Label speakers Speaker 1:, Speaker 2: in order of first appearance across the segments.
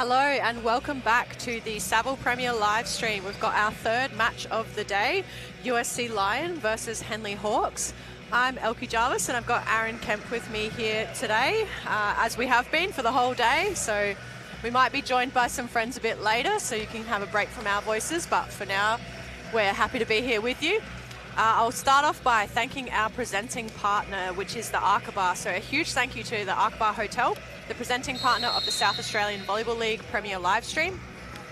Speaker 1: Hello and welcome back to the SAVL Premier live stream. We've got our third match of the day, USC Lion versus Henley Hawks. I'm Elkie Jarvis and I've got Aaron Kemp with me here today, as we have been for the whole day. So we might be joined by some friends a bit later, so you can have a break from our voices, but for now, we're happy to be here with you. I'll start off by thanking our presenting partner, which is the Arkaba. So a huge thank you to the Arkaba Hotel, the presenting partner of the South Australian Volleyball League Premier Livestream.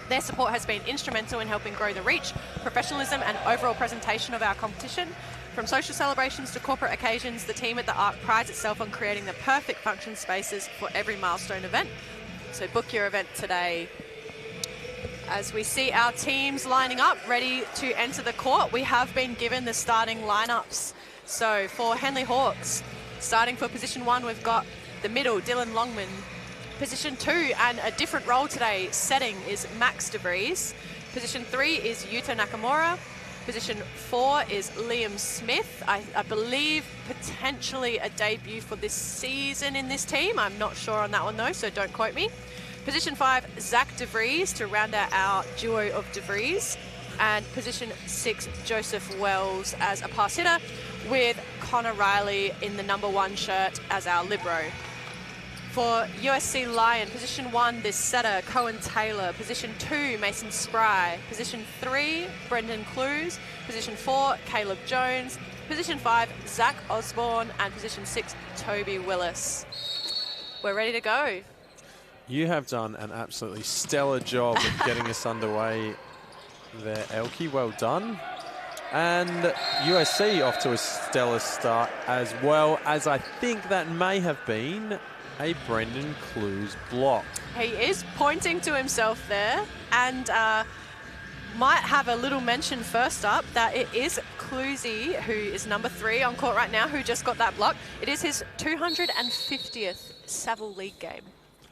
Speaker 1: Their support has been instrumental in helping grow the reach, professionalism and overall presentation of our competition. From social celebrations to corporate occasions, the team at the Ark prides itself on creating the perfect function spaces for every milestone event. So book your event today. As we see our teams lining up, ready to enter the court, we have been given the starting lineups. So for Henley Hawks, starting for position 1, we've got the middle, Dylan Longman. Position 2, and a different role today, setting, is Max DeVries. Position 3 is Yuta Nakamura. Position 4 is Liam Smith. I believe potentially a debut for this season in this team. I'm not sure on that one though, so don't quote me. Position 5, Zach DeVries to round out our duo of DeVries. And position 6, Joseph Wells as a pass hitter, with Connor Riley in the number 1 shirt as our libero. For USC Lion, position 1, this setter, Cohen Taylor. Position 2, Mason Spry. Position 3, Brendan Clues. Position 4, Caleb Jones. Position 5, Zach Osborne. And position 6, Toby Willis. We're ready to go.
Speaker 2: You have done an absolutely stellar job of getting us underway there, Elkie. Well done. And USC off to a stellar start, as well as I think that may have been a Brendan Clues block. He
Speaker 1: is pointing to himself there, and might have a little mention first up that it is Cluesy, who is number 3 on court right now, who just got that block. It is his 250th SAVL League game,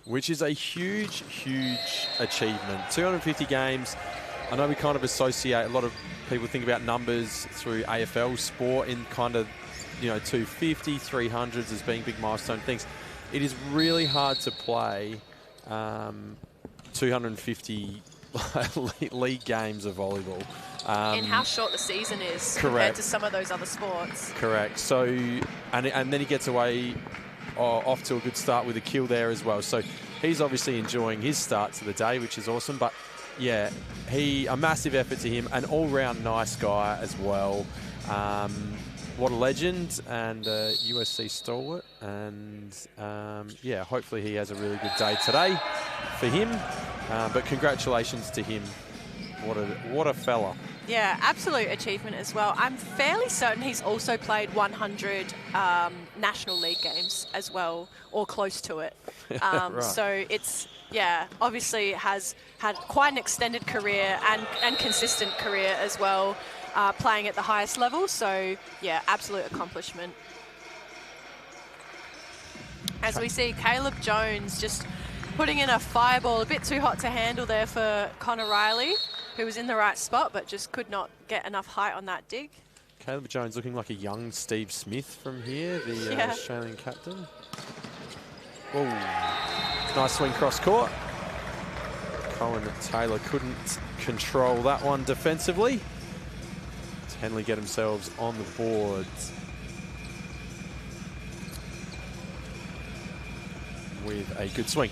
Speaker 2: which is a huge, huge achievement. 250 games. I know we kind of associate, a lot of people think about numbers through AFL sport in kind of, 250, 300s as being big milestone things. It is really hard to play 250 league games of volleyball.
Speaker 1: In how short the season is compared to some of those other sports.
Speaker 2: Correct. So, and then he gets away off to a good start with a kill there as well. So he's obviously enjoying his start to the day, which is awesome. But yeah, a massive effort to him, an all-round nice guy as well. What a legend, and USC stalwart. And yeah, hopefully he has a really good day today for him. But congratulations to him. What a fella.
Speaker 1: Yeah, absolute achievement as well. I'm fairly certain he's also played 100 National League games as well, or close to it.
Speaker 2: Right.
Speaker 1: So it's, yeah, obviously has had quite an extended career and consistent career as well, playing at the highest level. So yeah, absolute accomplishment. As we see Caleb Jones just putting in a fireball, a bit too hot to handle there for Connor Riley, who was in the right spot but just could not get enough height on that dig.
Speaker 2: Caleb Jones looking like a young Steve Smith from here, the Australian captain. Oh, nice swing cross court. Cohen Taylor couldn't control that one defensively. Henley get themselves on the board with a good swing.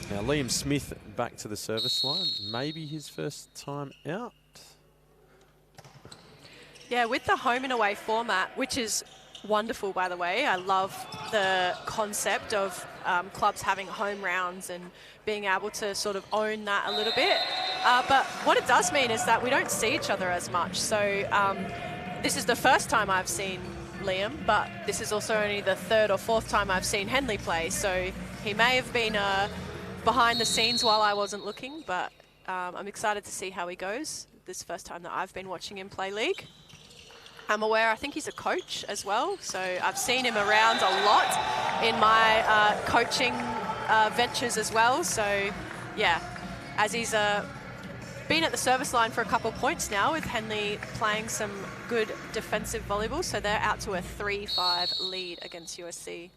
Speaker 2: Now Liam Smith back to the service line. Maybe his first time out.
Speaker 1: Yeah, with the home and away format, which is wonderful, by the way. I love the concept of clubs having home rounds and being able to sort of own that a little bit. But what it does mean is that we don't see each other as much. So this is the first time I've seen Liam, but this is also only the 3rd or 4th time I've seen Henley play. So he may have been behind the scenes while I wasn't looking, but I'm excited to see how he goes. This first time that I've been watching him play league. I'm aware, I think he's a coach as well, so I've seen him around a lot in my coaching ventures as well. So yeah, as he's been at the service line for a couple of points now, with Henley playing some good defensive volleyball, so they're out to a 3-5 lead against USC.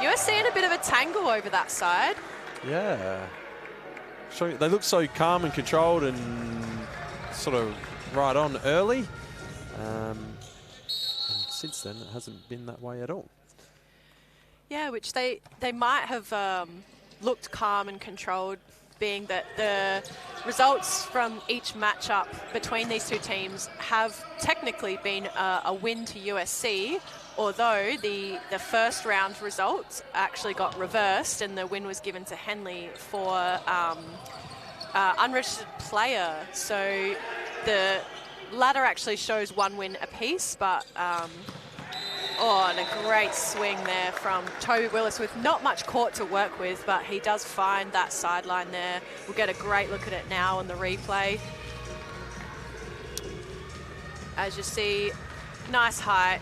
Speaker 1: USC in a bit of a tangle over that side.
Speaker 2: Yeah. They look so calm and controlled and sort of right on early. And since then, it hasn't been that way at all.
Speaker 1: Yeah, which they might have looked calm and controlled, being that the results from each matchup between these two teams have technically been a win to USC, although the first round results actually got reversed and the win was given to Henley for unregistered player. So the ladder actually shows 1 win apiece, but and a great swing there from Toby Willis with not much court to work with, but he does find that sideline there. We'll get a great look at it now on the replay. As you see, nice height,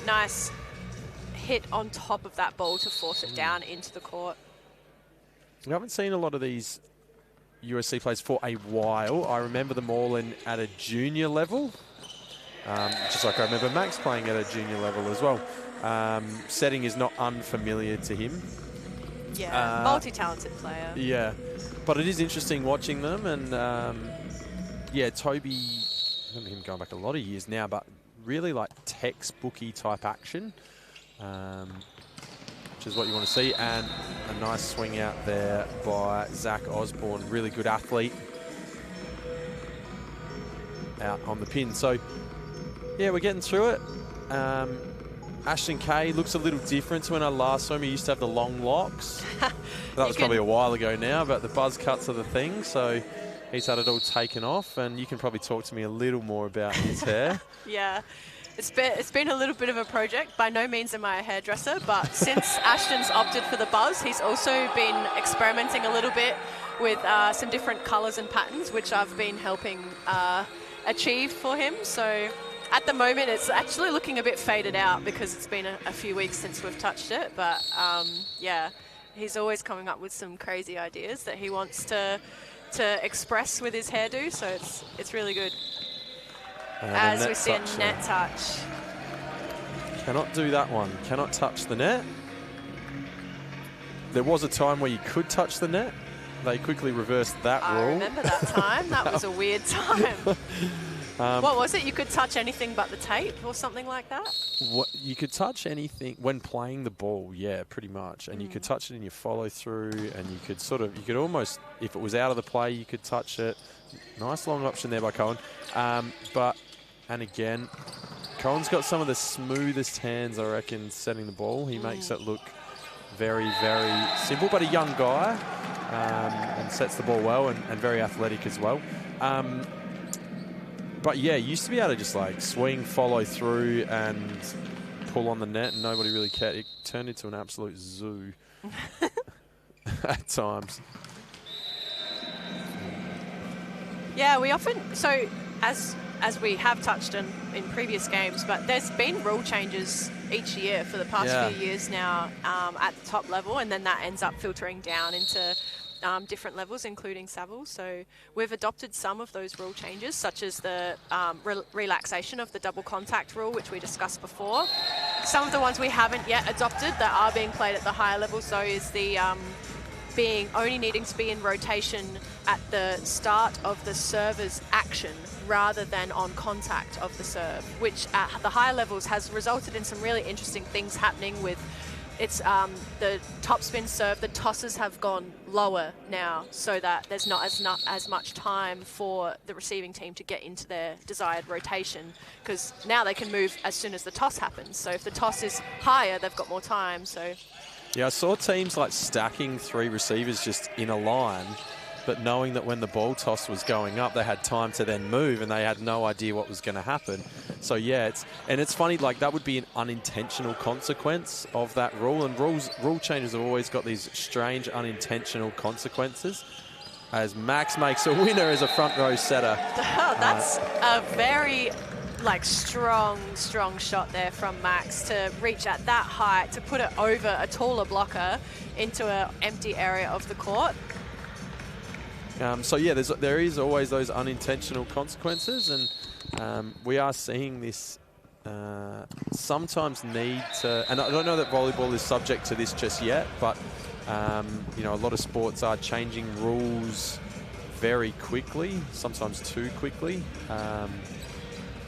Speaker 1: nice hit on top of that ball to force it down into the court.
Speaker 2: We haven't seen a lot of these USC players for a while. I remember them all at a junior level. Just like I remember Max playing at a junior level as well. Setting is not unfamiliar to him.
Speaker 1: Yeah, multi-talented player.
Speaker 2: Yeah, but it is interesting watching them. And yeah, Toby, I remember him going back a lot of years now, but really like textbooky type action, which is what you want to see. And a nice swing out there by Zach Osborne, really good athlete out on the pin. So yeah, we're getting through it. Ashton Kay looks a little different to when I last saw him. He used to have the long locks. That was probably a while ago now, but the buzz cuts are the thing. So he's had it all taken off, and you can probably talk to me a little more about his hair.
Speaker 1: Yeah, it's been a little bit of a project. By no means am I a hairdresser, but since Ashton's opted for the buzz, he's also been experimenting a little bit with some different colours and patterns, which I've been helping achieve for him. So at the moment, it's actually looking a bit faded out because it's been a few weeks since we've touched it. But yeah, he's always coming up with some crazy ideas that he wants to express with his hairdo. So it's really good. As we see a net touch.
Speaker 2: Cannot do that one. Cannot touch the net. There was a time where you could touch the net. They quickly reversed that rule.
Speaker 1: I remember that time. That was a weird time. What was it? You could touch anything but the tape or something like that?
Speaker 2: You could touch anything when playing the ball, yeah, pretty much. And you could touch it in your follow-through, and you could almost, if it was out of the play, you could touch it. Nice long option there by Cohen. And again, Cohen's got some of the smoothest hands, I reckon, setting the ball. He makes it look very, very simple, but a young guy, and sets the ball well and very athletic as well. But yeah, used to be able to just like swing, follow through, and pull on the net, and nobody really cared. It turned into an absolute zoo at times.
Speaker 1: Yeah, we often, so as we have touched on in previous games, but there's been rule changes each year for the past few years now at the top level, and then that ends up filtering down into different levels, including SAVL. So we've adopted some of those rule changes, such as the relaxation of the double contact rule, which we discussed before. Some of the ones we haven't yet adopted that are being played at the higher levels, though, is the only needing to be in rotation at the start of the server's action rather than on contact of the serve, which at the higher levels has resulted in some really interesting things happening with the topspin serve. The tosses have gone lower now so that there's not as much time for the receiving team to get into their desired rotation, because now they can move as soon as the toss happens. So if the toss is higher, they've got more time. So
Speaker 2: yeah, I saw teams like stacking 3 receivers just in a line, but knowing that when the ball toss was going up, they had time to then move, and they had no idea what was going to happen. So yeah, it's funny, like that would be an unintentional consequence of that rule, and rule changes have always got these strange unintentional consequences. As Max makes a winner as a front row setter.
Speaker 1: Oh, that's a very strong shot there from Max to reach at that height, to put it over a taller blocker into an empty area of the court.
Speaker 2: So yeah, there is always those unintentional consequences, and we are seeing this sometimes need to, and I don't know that volleyball is subject to this just yet, but you know, a lot of sports are changing rules very quickly, sometimes too quickly.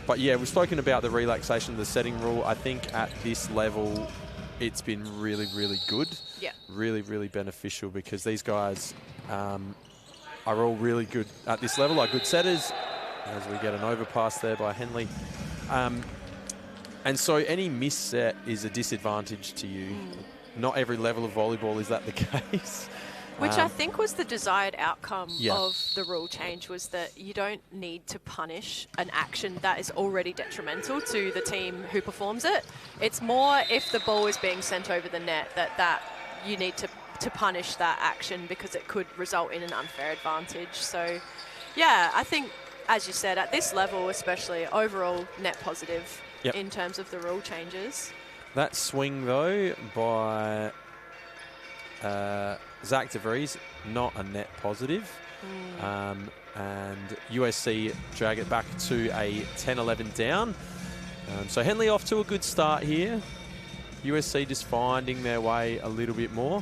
Speaker 2: But yeah, we've spoken about the relaxation of the setting rule. I think at this level, it's been really, really good.
Speaker 1: Yeah.
Speaker 2: Really, really beneficial, because these guys are all really good at this level, are good setters, as we get an overpass there by Henley. And so any miss set is a disadvantage to you. Not every level of volleyball is that the case.
Speaker 1: Which I think was the desired outcome
Speaker 2: Yeah.
Speaker 1: of the rule change, was that you don't need to punish an action that is already detrimental to the team who performs it. It's more if the ball is being sent over the net that you need to punish that action, because it could result in an unfair advantage. So, yeah, I think, as you said, at this level especially, overall net positive in terms of the rule changes.
Speaker 2: That swing, though, by Zach DeVries, not a net positive. And USC drag it back to a 10-11 down. So Henley off to a good start here. USC just finding their way a little bit more.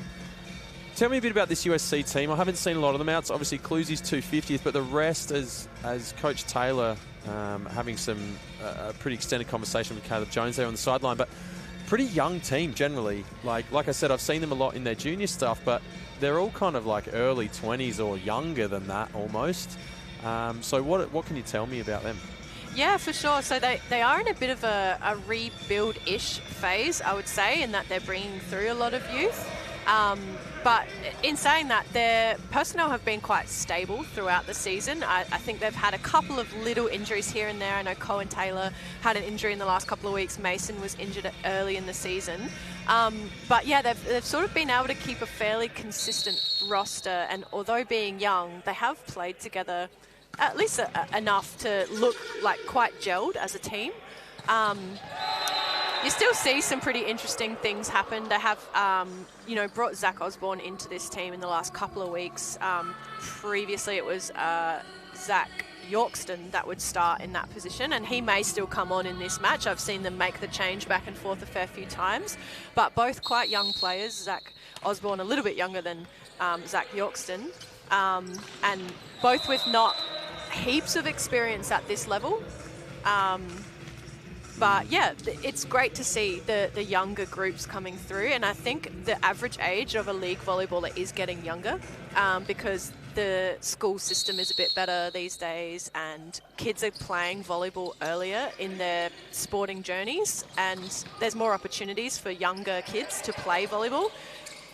Speaker 2: Tell me a bit about this USC team. I haven't seen a lot of them out. So obviously, Cluzy's 250th, but the rest, as Coach Taylor having a pretty extended conversation with Caleb Jones there on the sideline, but pretty young team generally. Like I said, I've seen them a lot in their junior stuff, but they're all kind of like early 20s or younger than that almost. So what can you tell me about them?
Speaker 1: Yeah, for sure. So they are in a bit of a rebuild-ish phase, I would say, in that they're bringing through a lot of youth. But in saying that, their personnel have been quite stable throughout the season. I think they've had a couple of little injuries here and there. I know Cohen Taylor had an injury in the last couple of weeks. Mason was injured early in the season. But yeah, they've sort of been able to keep a fairly consistent roster. And although being young, they have played together at least enough to look like quite gelled as a team. You still see some pretty interesting things happen. They have, brought Zach Osborne into this team in the last couple of weeks. Previously, it was Zach Yorkston that would start in that position, and he may still come on in this match. I've seen them make the change back and forth a fair few times, but both quite young players. Zach Osborne a little bit younger than Zach Yorkston, and both with not heaps of experience at this level. But yeah, it's great to see the younger groups coming through, and I think the average age of a league volleyballer is getting younger, because the school system is a bit better these days, and kids are playing volleyball earlier in their sporting journeys, and there's more opportunities for younger kids to play volleyball,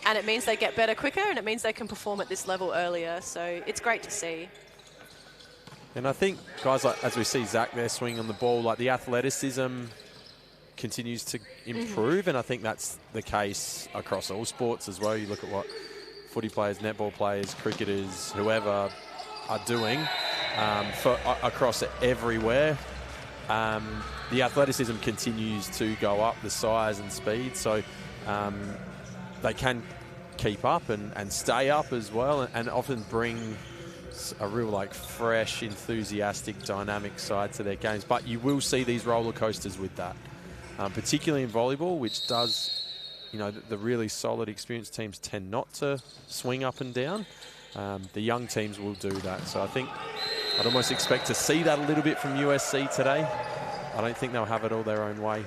Speaker 1: and it means they get better quicker, and it means they can perform at this level earlier. So it's great to see.
Speaker 2: And I think guys like, as we see Zach there swinging on the ball, like the athleticism continues to improve, and I think that's the case across all sports as well. You look at what footy players, netball players, cricketers, whoever are doing across everywhere. The athleticism continues to go up, the size and speed, so they can keep up and stay up as well, and often bring a real fresh, enthusiastic, dynamic side to their games. But you will see these roller coasters with that, particularly in volleyball, which does, the really solid, experienced teams tend not to swing up and down. The young teams will do that. So I think I'd almost expect to see that a little bit from USC today. I don't think they'll have it all their own way.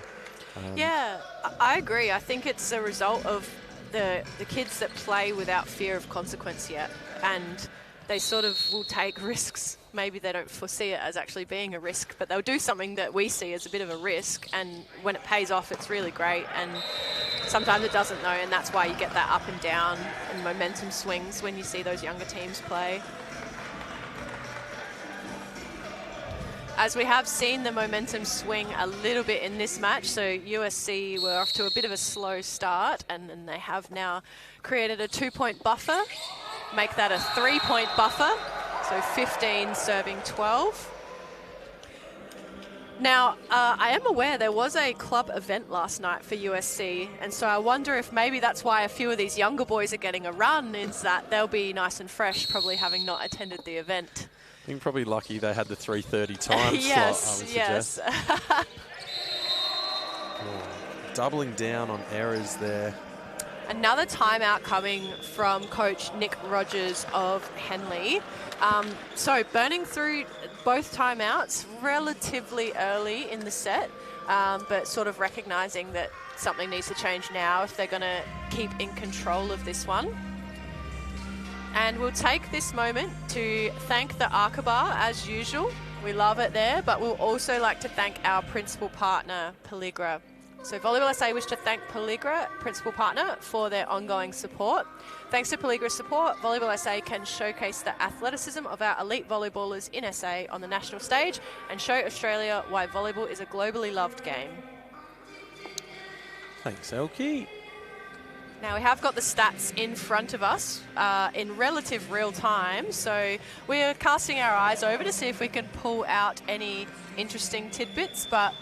Speaker 1: Yeah, I agree. I think it's a result of the kids that play without fear of consequence yet, and they sort of will take risks. Maybe they don't foresee it as actually being a risk, but they'll do something that we see as a bit of a risk, and when it pays off, it's really great, and sometimes it doesn't though, and that's why you get that up and down and momentum swings when you see those younger teams play. As we have seen the momentum swing a little bit in this match, so USC were off to a bit of a slow start, and then they have now created a 2-point buffer. Make that a 3-point buffer, so 15 serving 12. Now, I am aware there was a club event last night for USC, and so I wonder if maybe that's why a few of these younger boys are getting a run, is that they'll be nice and fresh, probably having not attended the event.
Speaker 2: I think probably lucky they had the 3:30 time
Speaker 1: yes,
Speaker 2: slot, I would
Speaker 1: yes.
Speaker 2: suggest. doubling down on errors there.
Speaker 1: Another timeout coming from Coach Nick Rogers of Henley. So burning through both timeouts relatively early in the set, but sort of recognising that something needs to change now if they're going to keep in control of this one. And we'll take this moment to thank the Arkaba as usual. We love it there, but we'll also like to thank our principal partner, Peligra. So Volleyball SA wish to thank Peligra, principal partner, for their ongoing support. Thanks to Peligra's support, Volleyball SA can showcase the athleticism of our elite volleyballers in SA on the national stage and show Australia why volleyball is a globally loved game.
Speaker 2: Thanks, Elkie.
Speaker 1: Now we have got the stats in front of us in relative real time, so we're casting our eyes over to see if we can pull out any interesting tidbits, but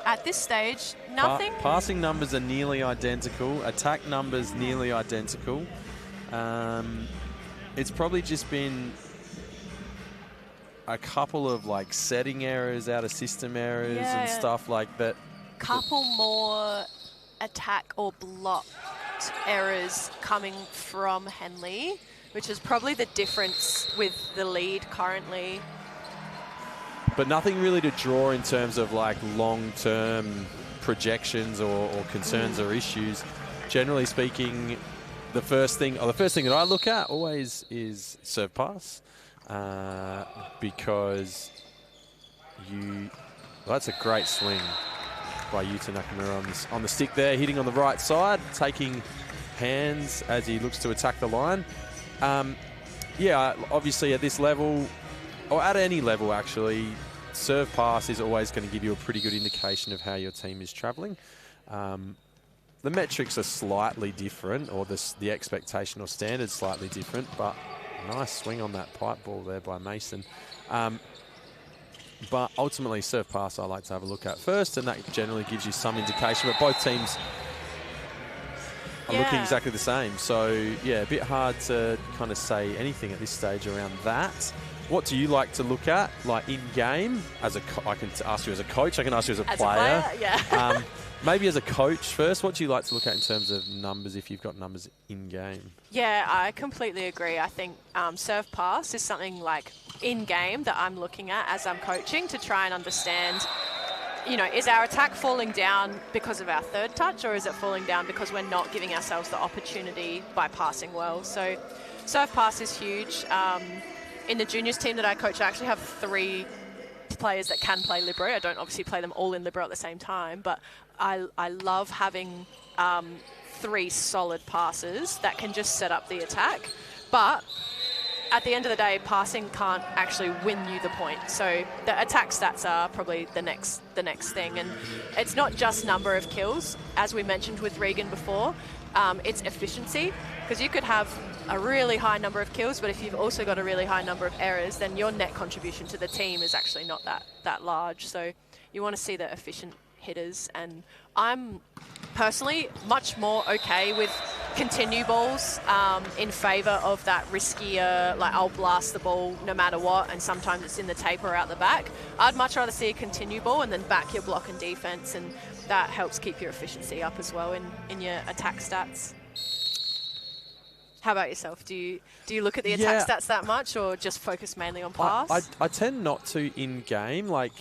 Speaker 1: at this stage, nothing.
Speaker 2: Passing numbers are nearly identical. Attack numbers nearly identical. It's probably just been a couple of like setting errors, out of system errors and stuff like that.
Speaker 1: Couple more attack or blocked errors coming from Henley, which is probably the difference with the lead currently.
Speaker 2: But nothing really to draw in terms of like long-term projections or concerns or issues. Generally speaking, the first thing that I look at always is serve pass, because that's a great swing by Yuta Nakamura on the stick there, hitting on the right side, taking hands as he looks to attack the line. Yeah, obviously at this level, or at any level actually, serve pass is always going to give you a pretty good indication of how your team is travelling. The metrics are slightly different, or the expectation or standard slightly different, but nice swing on that pipe ball there by Mason. But ultimately, serve pass I like to have a look at first, and that generally gives you some indication. But both teams are looking exactly the same. So, yeah, a bit hard to kind of say anything at this stage around that. What do you like to look at, like in-game? I can ask you as a coach. I can ask you as a player.
Speaker 1: Yeah.
Speaker 2: Maybe as a coach first, what do you like to look at in terms of numbers if you've got numbers in-game?
Speaker 1: Yeah, I completely agree. I think serve pass is something like in-game that I'm looking at as I'm coaching to try and understand, you know, is our attack falling down because of our third touch, or is it falling down because we're not giving ourselves the opportunity by passing well? So serve pass is huge. In the juniors team that I coach, I actually have 3 players that can play libero. I don't obviously play them all in libero at the same time, but I love having 3 solid passes that can just set up the attack. But at the end of the day, passing can't actually win you the point. So the attack stats are probably the next thing. And it's not just number of kills, as we mentioned with Regan before. It's efficiency, because you could have a really high number of kills, but if you've also got a really high number of errors, then your net contribution to the team is actually not that large. So you want to see the efficient hitters, and I'm personally much more okay with continue balls in favour of that riskier, like I'll blast the ball no matter what, and sometimes it's in the tape or out the back. I'd much rather see a continue ball and then back your block and defence, and that helps keep your efficiency up as well in your attack stats. How about yourself? Do you look at the attack stats that much, or just focus mainly on pass?
Speaker 2: I tend not to in-game. Like,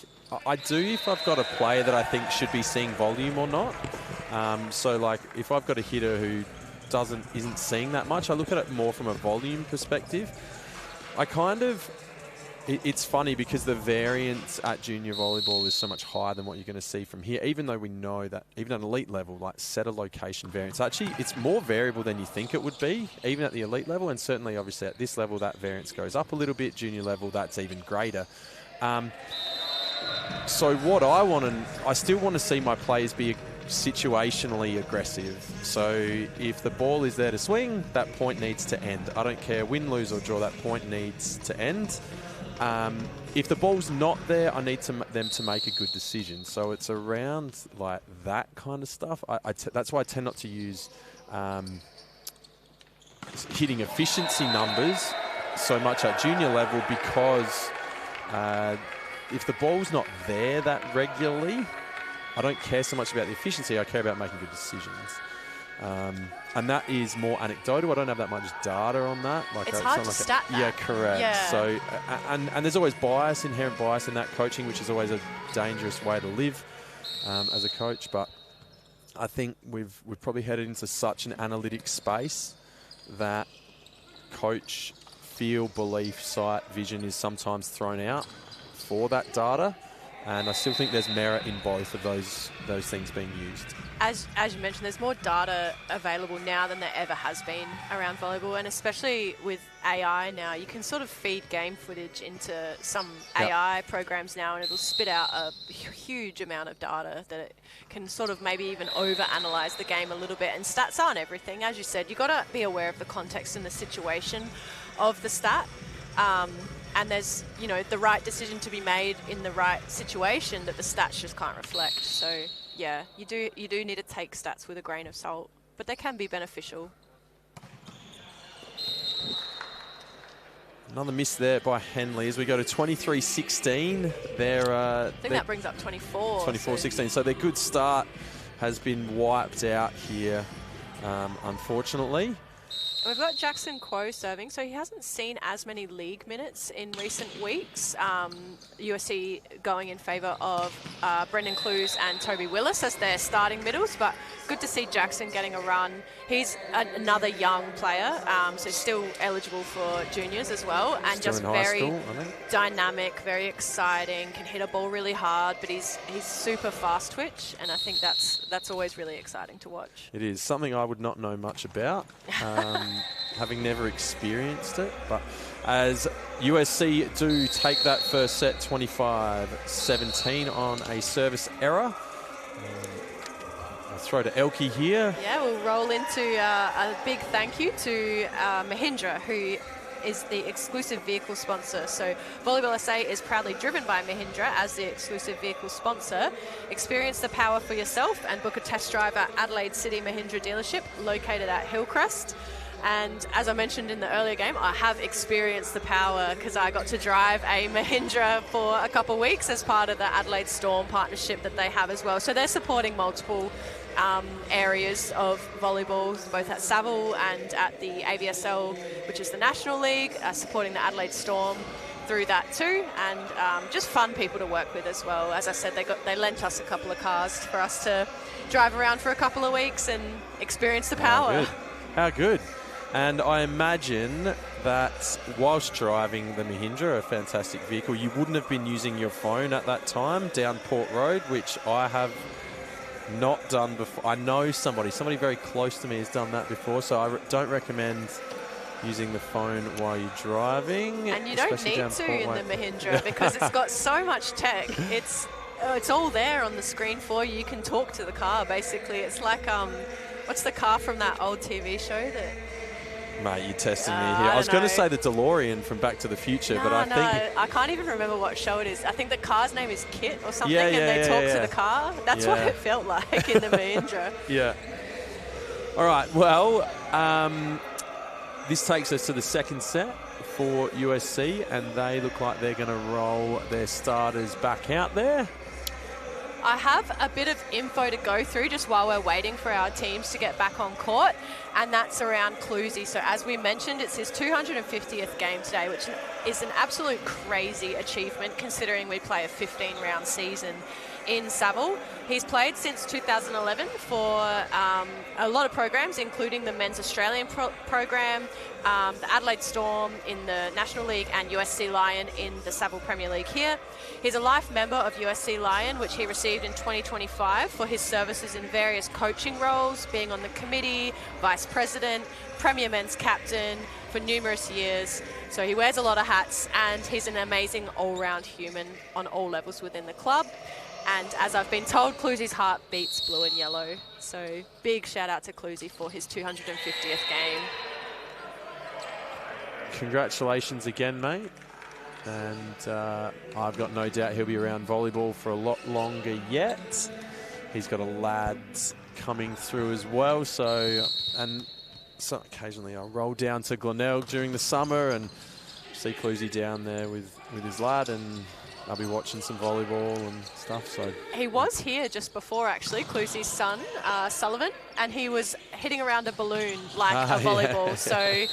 Speaker 2: I do if I've got a player that I think should be seeing volume or not. So, like, if I've got a hitter who isn't seeing that much, I look at it more from a volume perspective. It's funny because the variance at junior volleyball is so much higher than what you're going to see from here, even though we know that even at an elite level, like setter location variance, actually it's more variable than you think it would be, even at the elite level, and certainly obviously at this level that variance goes up a little bit. Junior level, that's even greater. So what I still want to see my players be situationally aggressive. So if the ball is there to swing, that point needs to end. I don't care win, lose or draw, that point needs to end. If the ball's not there, I need them to make a good decision. So it's around like that kind of stuff. That's why I tend not to use hitting efficiency numbers so much at junior level, because if the ball's not there that regularly, I don't care so much about the efficiency. I care about making good decisions. And that is more anecdotal. I don't have that much data on that. Like
Speaker 1: it's hard to stat that.
Speaker 2: Yeah, correct.
Speaker 1: Yeah.
Speaker 2: So, and there's always bias, inherent bias in that coaching, which is always a dangerous way to live as a coach. But I think we've probably headed into such an analytic space that coach, feel, belief, sight, vision is sometimes thrown out for that data. And I still think there's merit in both of those things being used.
Speaker 1: As you mentioned, there's more data available now than there ever has been around volleyball, and especially with AI now, you can sort of feed game footage into some AI programs now, and it'll spit out a huge amount of data that it can sort of maybe even over-analyze the game a little bit. And stats aren't everything. As you said, you've got to be aware of the context and the situation of the stat. And there's, you know, the right decision to be made in the right situation that the stats just can't reflect. So, yeah, you do need to take stats with a grain of salt, but they can be beneficial.
Speaker 2: Another miss there by Henley as we go to 23-16.
Speaker 1: I think that brings up 24.
Speaker 2: 24-16. So their good start has been wiped out here, unfortunately.
Speaker 1: We've got Jackson Quo serving, so he hasn't seen as many league minutes in recent weeks. USC going in favour of Brendan Clues and Toby Willis as their starting middles, but good to see Jackson getting a run. He's another young player, so still eligible for juniors as well, and
Speaker 2: still
Speaker 1: just very dynamic, very exciting, can hit a ball really hard, but he's super fast twitch, and I think that's always really exciting to watch.
Speaker 2: It is something I would not know much about. Having never experienced it, but as USC do take that first set 25-17 on a service error. I'll throw to Elkie here.
Speaker 1: Yeah, we'll roll into a big thank you to Mahindra, who is the exclusive vehicle sponsor. So Volleyball SA is proudly driven by Mahindra as the exclusive vehicle sponsor. Experience the power for yourself and book a test drive at Adelaide City Mahindra dealership located at Hillcrest. And as I mentioned in the earlier game, I have experienced the power because I got to drive a Mahindra for a couple of weeks as part of the Adelaide Storm partnership that they have as well. So they're supporting multiple areas of volleyball, both at SAVL and at the AVSL, which is the National League, supporting the Adelaide Storm through that too, and just fun people to work with as well. As I said, they lent us a couple of cars for us to drive around for a couple of weeks and experience the power.
Speaker 2: How good. And I imagine that whilst driving the Mahindra, a fantastic vehicle, you wouldn't have been using your phone at that time down Port Road, which I have not done before. I know somebody very close to me has done that before, so I don't recommend using the phone while you're driving. And you don't need to in the Mahindra because it's got so much tech. It's all there on the screen for you. You can talk to the car, basically. It's like, what's the car from that old TV show that... Mate, you're testing me here. I was going to say the DeLorean from Back to the Future, but I think... I can't even remember what show it is. I think the car's name is Kit or something, and they talk to the car. That's what it felt like in the Mahindra. Yeah. All right, well, this takes us to the second set for USC, and they look like they're going to roll their starters back out there. I have a bit of info to go through just while we're waiting for our teams to get back on court, and that's around Cluesy. So as we mentioned, it's his 250th game today, which is an absolute crazy achievement considering we play a 15-round season in SAVL. He's played since 2011 for a lot of programs, including the Men's Australian program, the Adelaide Storm in the National League, and USC Lion in the SAVL Premier League here. He's a life member of USC Lion, which he received in 2025 for his services in various coaching roles, being on the committee, vice president, Premier Men's captain for numerous years. So he wears a lot of hats, and he's an amazing all-round human on all levels within the club. And as I've been told, Cluesy's heart beats blue and yellow. So big shout out to Cluesy for his 250th game. Congratulations again, mate. And I've got no doubt he'll be around volleyball for a lot longer yet. He's got a lads coming through as well. So occasionally I'll roll down to Glenelg during the summer and see Cluesy down there with his lad, and I'll be watching some volleyball and stuff. So
Speaker 1: he was here just before, actually, Clusy's son, Sullivan, and he was hitting around a balloon like a volleyball.
Speaker 2: Yeah.
Speaker 1: So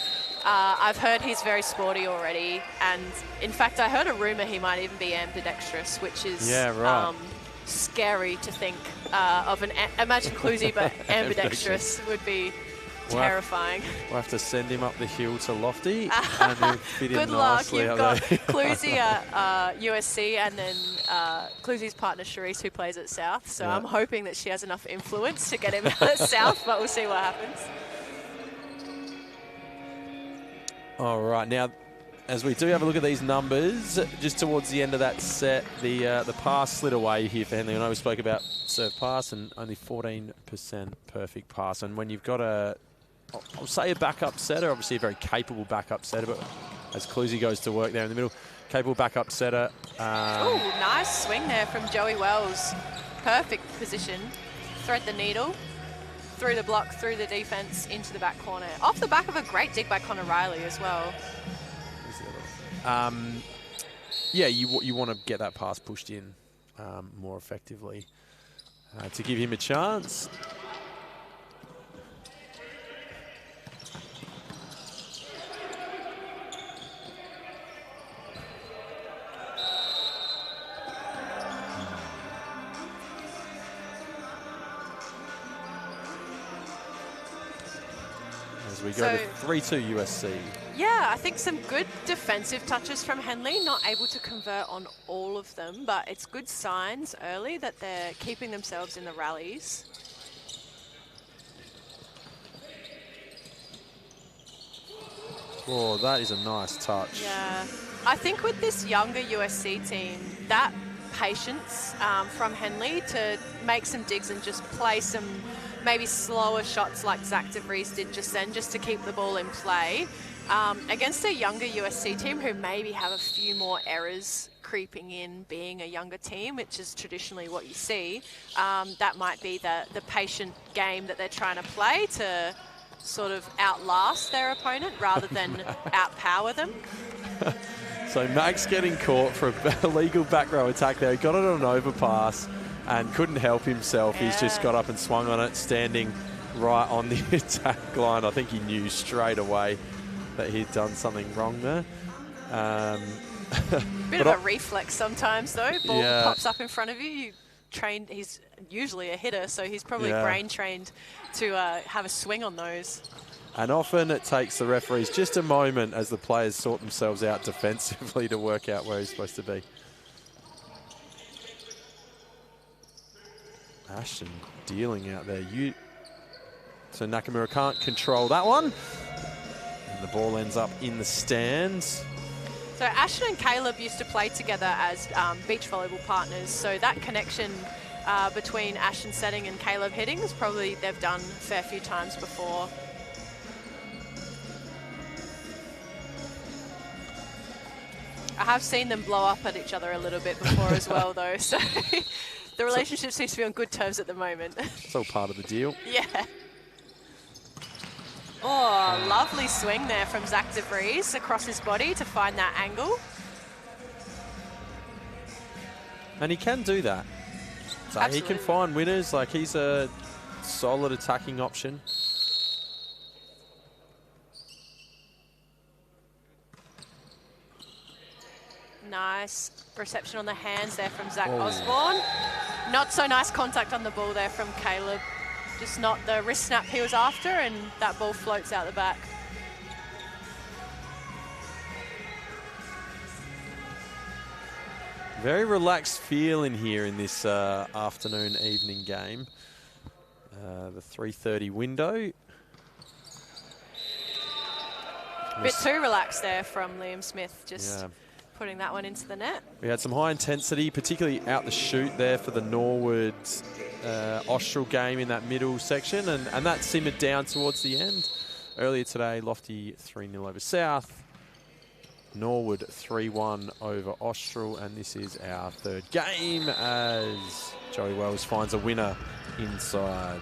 Speaker 1: I've heard he's very sporty already. And in fact, I heard a rumor he might even be ambidextrous, which is scary to think of. Imagine Clusy, but ambidextrous would be terrifying.
Speaker 2: We'll have to send him up the hill to Lofty and he'll fit
Speaker 1: Good
Speaker 2: in
Speaker 1: luck.
Speaker 2: nicely.
Speaker 1: You've got Clusy at USC and then Clusy's partner Charisse, who plays at South. So I'm hoping that she has enough influence to get him at South, but we'll see what happens.
Speaker 2: All right, now as we do have a look at these numbers, just towards the end of that set, the pass slid away here for Henley. I know we spoke about serve pass and only 14% perfect pass. And when you've got I'll say a backup setter, obviously a very capable backup setter, but as Clusy goes to work there in the middle, capable backup setter.
Speaker 1: Oh, nice swing there from Joey Wells. Perfect position. Thread the needle. Through the block, through the defense, into the back corner. Off the back of a great dig by Connor Riley as well.
Speaker 2: Yeah, you want to get that pass pushed in more effectively to give him a chance. As we go to 3-2 USC.
Speaker 1: Yeah, I think some good defensive touches from Henley, not able to convert on all of them, but it's good signs early that they're keeping themselves in the rallies.
Speaker 2: Oh, that is a nice touch.
Speaker 1: Yeah, I think with this younger USC team, that patience from Henley to make some digs and just play some maybe slower shots like Zach DeVries did just then, just to keep the ball in play. Against a younger USC team who maybe have a few more errors creeping in, being a younger team, which is traditionally what you see, that might be the patient game that they're trying to play to sort of outlast their opponent rather than outpower them.
Speaker 2: So Max getting caught for a legal back row attack there. He got it on an overpass and couldn't help himself. Yeah. He's just got up and swung on it, standing right on the attack line. I think he knew straight away that he'd done something wrong there.
Speaker 1: Bit of a reflex sometimes, though. Ball pops up in front of you. He's usually a hitter, so he's probably brain trained to have a swing on those.
Speaker 2: And often it takes the referees just a moment as the players sort themselves out defensively to work out where he's supposed to be. Ashton dealing out there. So Nakamura can't control that one. And the ball ends up in the stands.
Speaker 1: So Ashton and Caleb used to play together as beach volleyball partners. So that connection between Ashton setting and Caleb hitting is probably they've done a fair few times before. I have seen them blow up at each other a little bit before as well, though. So the relationship seems to be on good terms at the moment.
Speaker 2: It's all part of the deal.
Speaker 1: Yeah. Oh, lovely swing there from Zach DeVries across his body to find that angle.
Speaker 2: And he can do that. So he can find winners. Like, he's a solid attacking option.
Speaker 1: Nice reception on the hands there from Zach Osborne. Not so nice contact on the ball there from Caleb. Just not the wrist snap he was after, and that ball floats out the back.
Speaker 2: Very relaxed feel in here in this afternoon, evening game. The 3:30 window.
Speaker 1: A bit too relaxed there from Liam Smith, just putting that one into the net.
Speaker 2: We had some high intensity, particularly out the chute there for the Norwood Austral game in that middle section, and that simmered down towards the end. Earlier today, Lofty 3-0 over South. Norwood 3-1 over Austral, and this is our third game as Joey Wells finds a winner inside.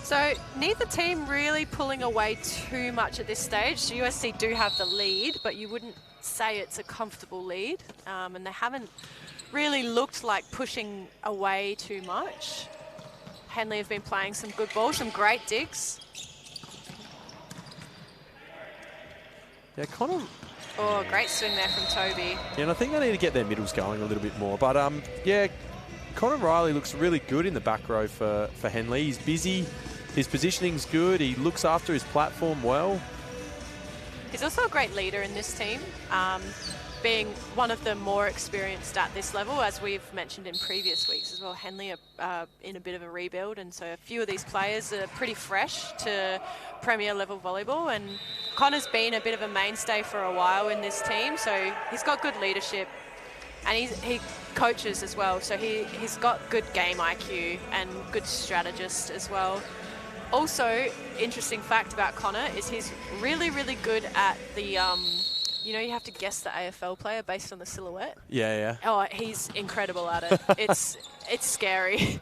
Speaker 1: So neither team really pulling away too much at this stage. So USC do have the lead, but you wouldn't say it's a comfortable lead. And they haven't really looked like pushing away too much. Henley have been playing some good ball, some great digs.
Speaker 2: Yeah, Connor.
Speaker 1: Oh, great swing there from Toby.
Speaker 2: Yeah, and I think they need to get their middles going a little bit more. But, yeah, Connor Riley looks really good in the back row for Henley. He's busy. His positioning's good. He looks after his platform well.
Speaker 1: He's also a great leader in this team, being one of the more experienced at this level, as we've mentioned in previous weeks as well. Henley are in a bit of a rebuild, and so a few of these players are pretty fresh to Premier level volleyball, and Connor's been a bit of a mainstay for a while in this team, so he's got good leadership, and he coaches as well, so he's got good game IQ and good strategist as well. Also, interesting fact about Connor is he's really, really good at the, you know, you have to guess the AFL player based on the silhouette.
Speaker 2: Yeah, yeah.
Speaker 1: Oh, he's incredible at it. It's scary.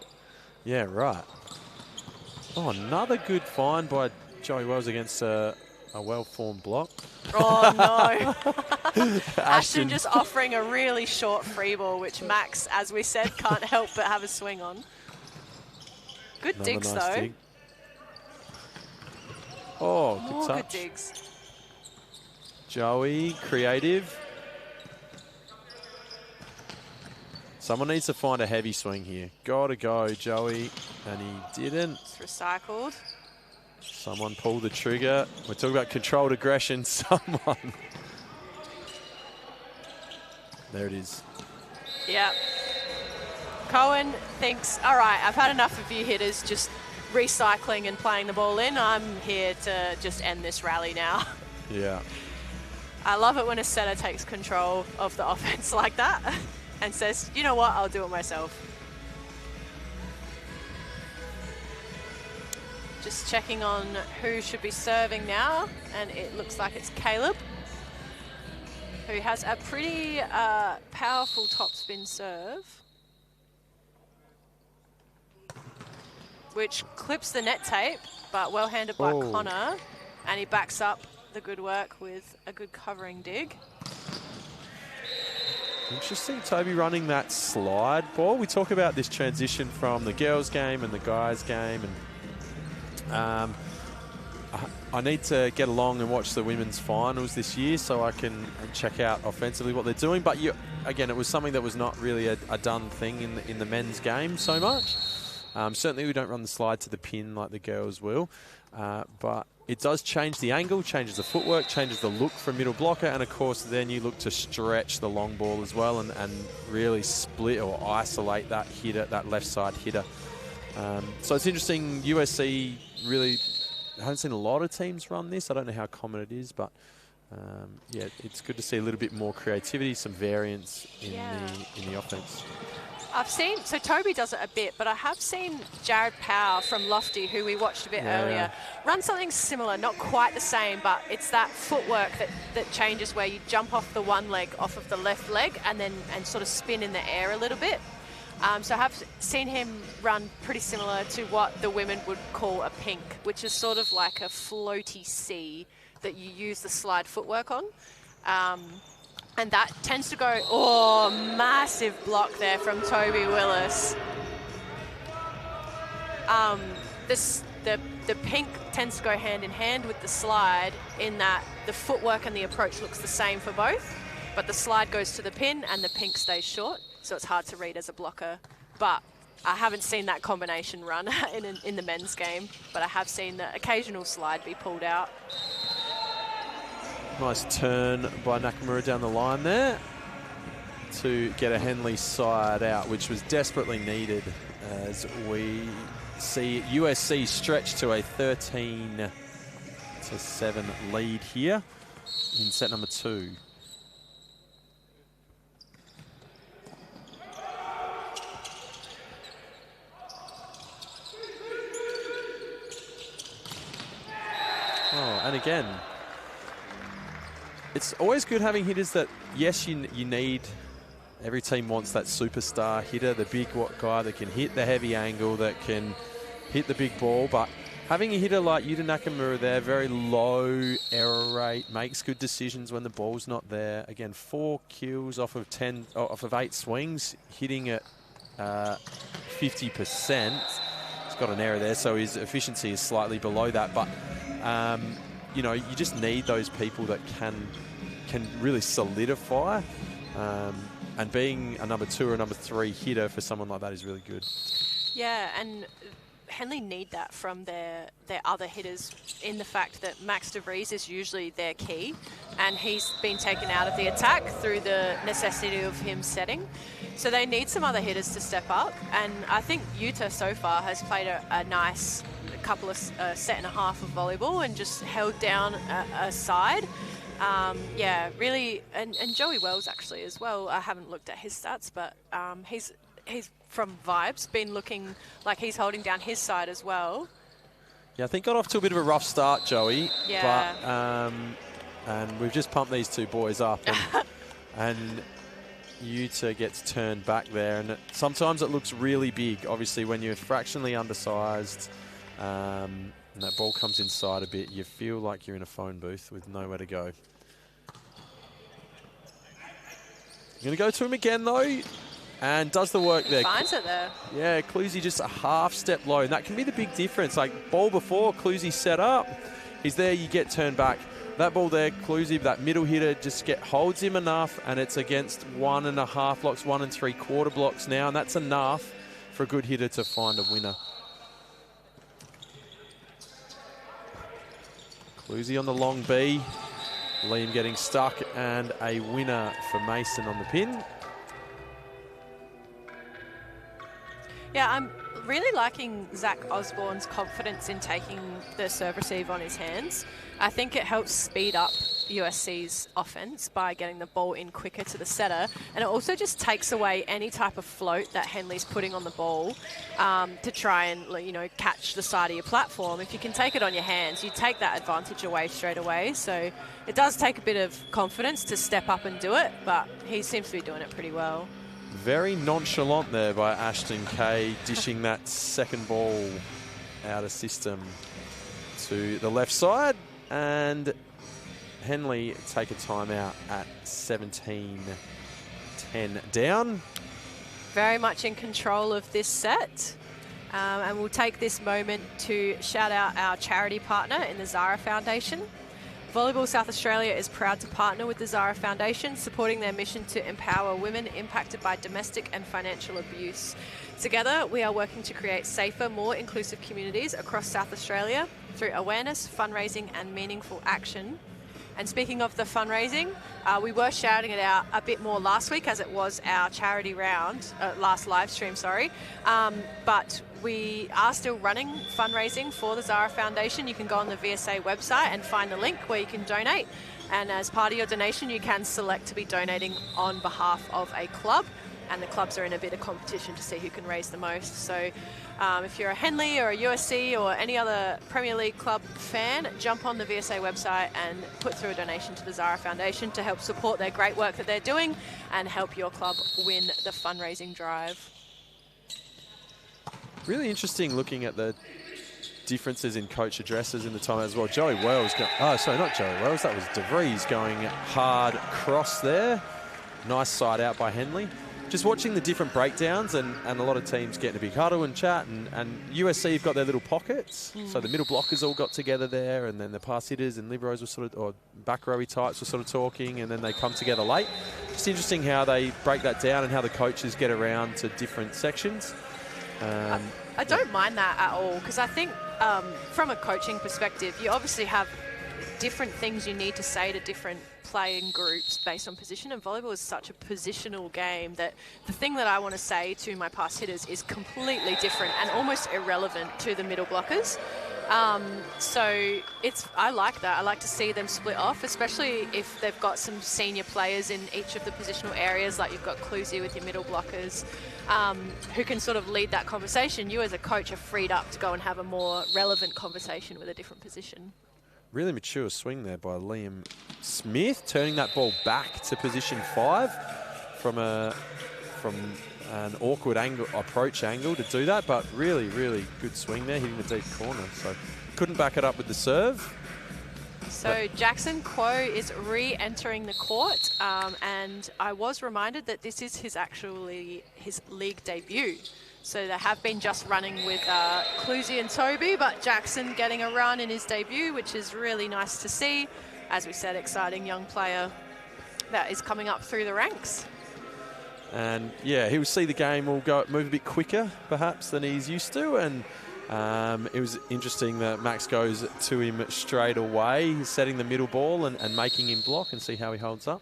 Speaker 2: Yeah, right. Oh, another good find by Joey Wells against a well-formed block.
Speaker 1: Oh, no. Ashton just offering a really short free ball, which Max, as we said, can't help but have a swing on. Good
Speaker 2: Another
Speaker 1: digs,
Speaker 2: nice
Speaker 1: though.
Speaker 2: dig. Oh, good
Speaker 1: More
Speaker 2: touch.
Speaker 1: good digs.
Speaker 2: Joey, creative. Someone needs to find a heavy swing here. Gotta go, Joey. And he didn't.
Speaker 1: It's recycled.
Speaker 2: Someone pulled the trigger. We're talking about controlled aggression. Someone. There it is.
Speaker 1: Yep. Cohen thinks, all right, I've had enough of you hitters just recycling and playing the ball in. I'm here to just end this rally now.
Speaker 2: Yeah.
Speaker 1: I love it when a setter takes control of the offense like that and says, you know what, I'll do it myself. Just checking on who should be serving now, and it looks like it's Caleb, who has a pretty powerful topspin serve, which clips the net tape, but well handled by Connor, and he backs up the good work with a good covering dig.
Speaker 2: Interesting, Toby running that slide ball. We talk about this transition from the girls' game and the guys' game, and I need to get along and watch the women's finals this year so I can check out offensively what they're doing. But again, it was something that was not really a done thing in the men's game so much. Certainly we don't run the slide to the pin like the girls will, but it does change the angle, changes the footwork, changes the look for middle blocker, and of course then you look to stretch the long ball as well and really split or isolate that hitter, that left side hitter. So it's interesting, USC really, I haven't seen a lot of teams run this. I don't know how common it is, but yeah, it's good to see a little bit more creativity, some variance in the offense.
Speaker 1: I've seen, so Toby does it a bit, but I have seen Jared Power from Lofty, who we watched a bit earlier, run something similar, not quite the same, but it's that footwork that changes where you jump off the one leg, off of the left leg, and sort of spin in the air a little bit. So I have seen him run pretty similar to what the women would call a pink, which is sort of like a floaty C that you use the slide footwork on. And that tends to go, oh, massive block there from Toby Willis. The pink tends to go hand in hand with the slide in that the footwork and the approach looks the same for both, but the slide goes to the pin and the pink stays short, so it's hard to read as a blocker. But I haven't seen that combination run in the men's game, but I have seen the occasional slide be pulled out.
Speaker 2: Nice turn by Nakamura down the line there to get a Henley side out, which was desperately needed as we see USC stretch to a 13-7 lead here in set number 2. Oh, and again, it's always good having hitters that, yes, you need. Every team wants that superstar hitter, the big guy that can hit the heavy angle, that can hit the big ball. But having a hitter like Yuta Nakamura there, very low error rate, makes good decisions when the ball's not there. Again, 4 kills off of 8 swings, hitting at 50%. He's got an error there, so his efficiency is slightly below that. But you know, you just need those people that can really solidify. And being a number 2 or a number 3 hitter for someone like that is really good.
Speaker 1: Yeah, and Henley need that from their other hitters in the fact that Max de Vries is usually their key, and he's been taken out of the attack through the necessity of him setting. So they need some other hitters to step up, and I think Yuta so far has played a nice couple of set and a half of volleyball and just held down a side. Yeah, really, and Joey Wells actually as well. I haven't looked at his stats, but he's from vibes been looking like he's holding down his side as well.
Speaker 2: Yeah, I think got off to a bit of a rough start, Joey.
Speaker 1: Yeah.
Speaker 2: But and we've just pumped these 2 boys up, and Yuta gets turned back there, and sometimes it looks really big. Obviously, when you're fractionally undersized. And that ball comes inside a bit, you feel like you're in a phone booth with nowhere to go. You're going to go to him again, though, and does the work there.
Speaker 1: Finds it there.
Speaker 2: Yeah, Clusie just a half step low, and that can be the big difference. Like, ball before, Clusie set up. He's there, you get turned back. That ball there, Clusie, that middle hitter, just holds him enough, and it's against 1.5 blocks, 1 3/4 blocks now, and that's enough for a good hitter to find a winner. Clusie on the long B. Liam getting stuck, and a winner for Mason on the pin.
Speaker 1: Yeah, I'm really liking Zach Osborne's confidence in taking the serve receive on his hands. I think it helps speed up USC's offense by getting the ball in quicker to the setter, and it also just takes away any type of float that Henley's putting on the ball to try and, you know, catch the side of your platform. If you can take it on your hands, you take that advantage away straight away. So it does take a bit of confidence to step up and do it, but he seems to be doing it pretty well.
Speaker 2: Very nonchalant there by Ashton Kay, dishing that second ball out of system to the left side, and Henley take a timeout at 17-10 down.
Speaker 1: Very much in control of this set. And we'll take this moment to shout out our charity partner in the Zara Foundation. Volleyball South Australia is proud to partner with the Zara Foundation, supporting their mission to empower women impacted by domestic and financial abuse. Together, we are working to create safer, more inclusive communities across South Australia through awareness, fundraising, and meaningful action. And speaking of the fundraising, we were shouting it out a bit more last week as it was our charity round, last live stream, sorry. But we are still running fundraising for the Zara Foundation. You can go on the VSA website and find the link where you can donate. And as part of your donation, you can select to be donating on behalf of a club. And the clubs are in a bit of competition to see who can raise the most. So if you're a Henley or a USC or any other Premier League club fan, jump on the VSA website and put through a donation to the Zara Foundation to help support their great work that they're doing and help your club win the fundraising drive.
Speaker 2: Really interesting looking at the differences in coach addresses in the time as well. Joey Wells, sorry, not Joey Wells, that was De Vries going hard cross there. Nice side out by Henley. Just watching the different breakdowns and a lot of teams getting a big huddle and chat, and USC have got their little pockets. So the middle blockers all got together there, and then the pass hitters and liberos were sort of, or back rowy types were sort of talking, and then they come together late. It's interesting how they break that down and how the coaches get around to different sections.
Speaker 1: I don't mind that at all, because I think from a coaching perspective, you obviously have different things you need to say to different playing groups based on position, and volleyball is such a positional game that the thing that I want to say to my pass hitters is completely different and almost irrelevant to the middle blockers. So I like that. I like to see them split off, especially if they've got some senior players in each of the positional areas, like you've got Clusie with your middle blockers, who can sort of lead that conversation. You as a coach are freed up to go and have a more relevant conversation with a different position.
Speaker 2: Really mature swing there by Liam Smith, turning that ball back to position 5 from an awkward approach angle to do that, but really, really good swing there, hitting the deep corner. So couldn't back it up with the serve.
Speaker 1: So Jackson Kuo is re-entering the court, and I was reminded that this is his league debut. So they have been just running with Clusie and Toby, but Jackson getting a run in his debut, which is really nice to see. As we said, exciting young player that is coming up through the ranks.
Speaker 2: And yeah, he'll see the game will move a bit quicker, perhaps, than he's used to. And it was interesting that Max goes to him straight away, setting the middle ball and making him block, and see how he holds up.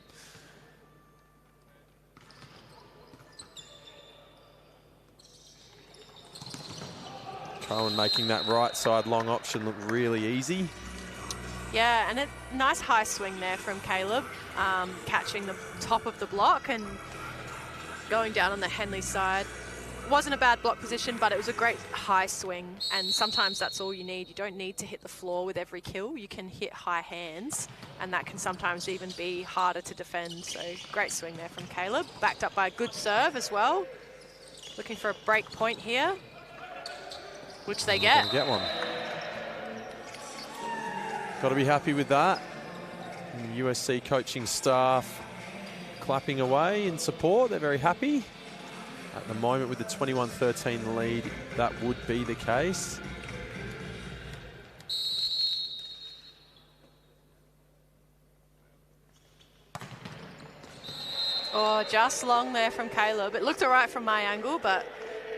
Speaker 2: Cohen making that right side long option look really easy.
Speaker 1: Yeah, and a nice high swing there from Caleb, catching the top of the block and going down on the Henley side. Wasn't a bad block position, but it was a great high swing, and sometimes that's all you need. You don't need to hit the floor with every kill. You can hit high hands, and that can sometimes even be harder to defend. So great swing there from Caleb, backed up by a good serve as well. Looking for a break point here, which they get.
Speaker 2: Get one. Got to be happy with that. And the USC coaching staff clapping away in support. They're very happy. At the moment, with the 21-13 lead, that would be the case.
Speaker 1: Oh, just long there from Caleb. It looked all right from my angle, but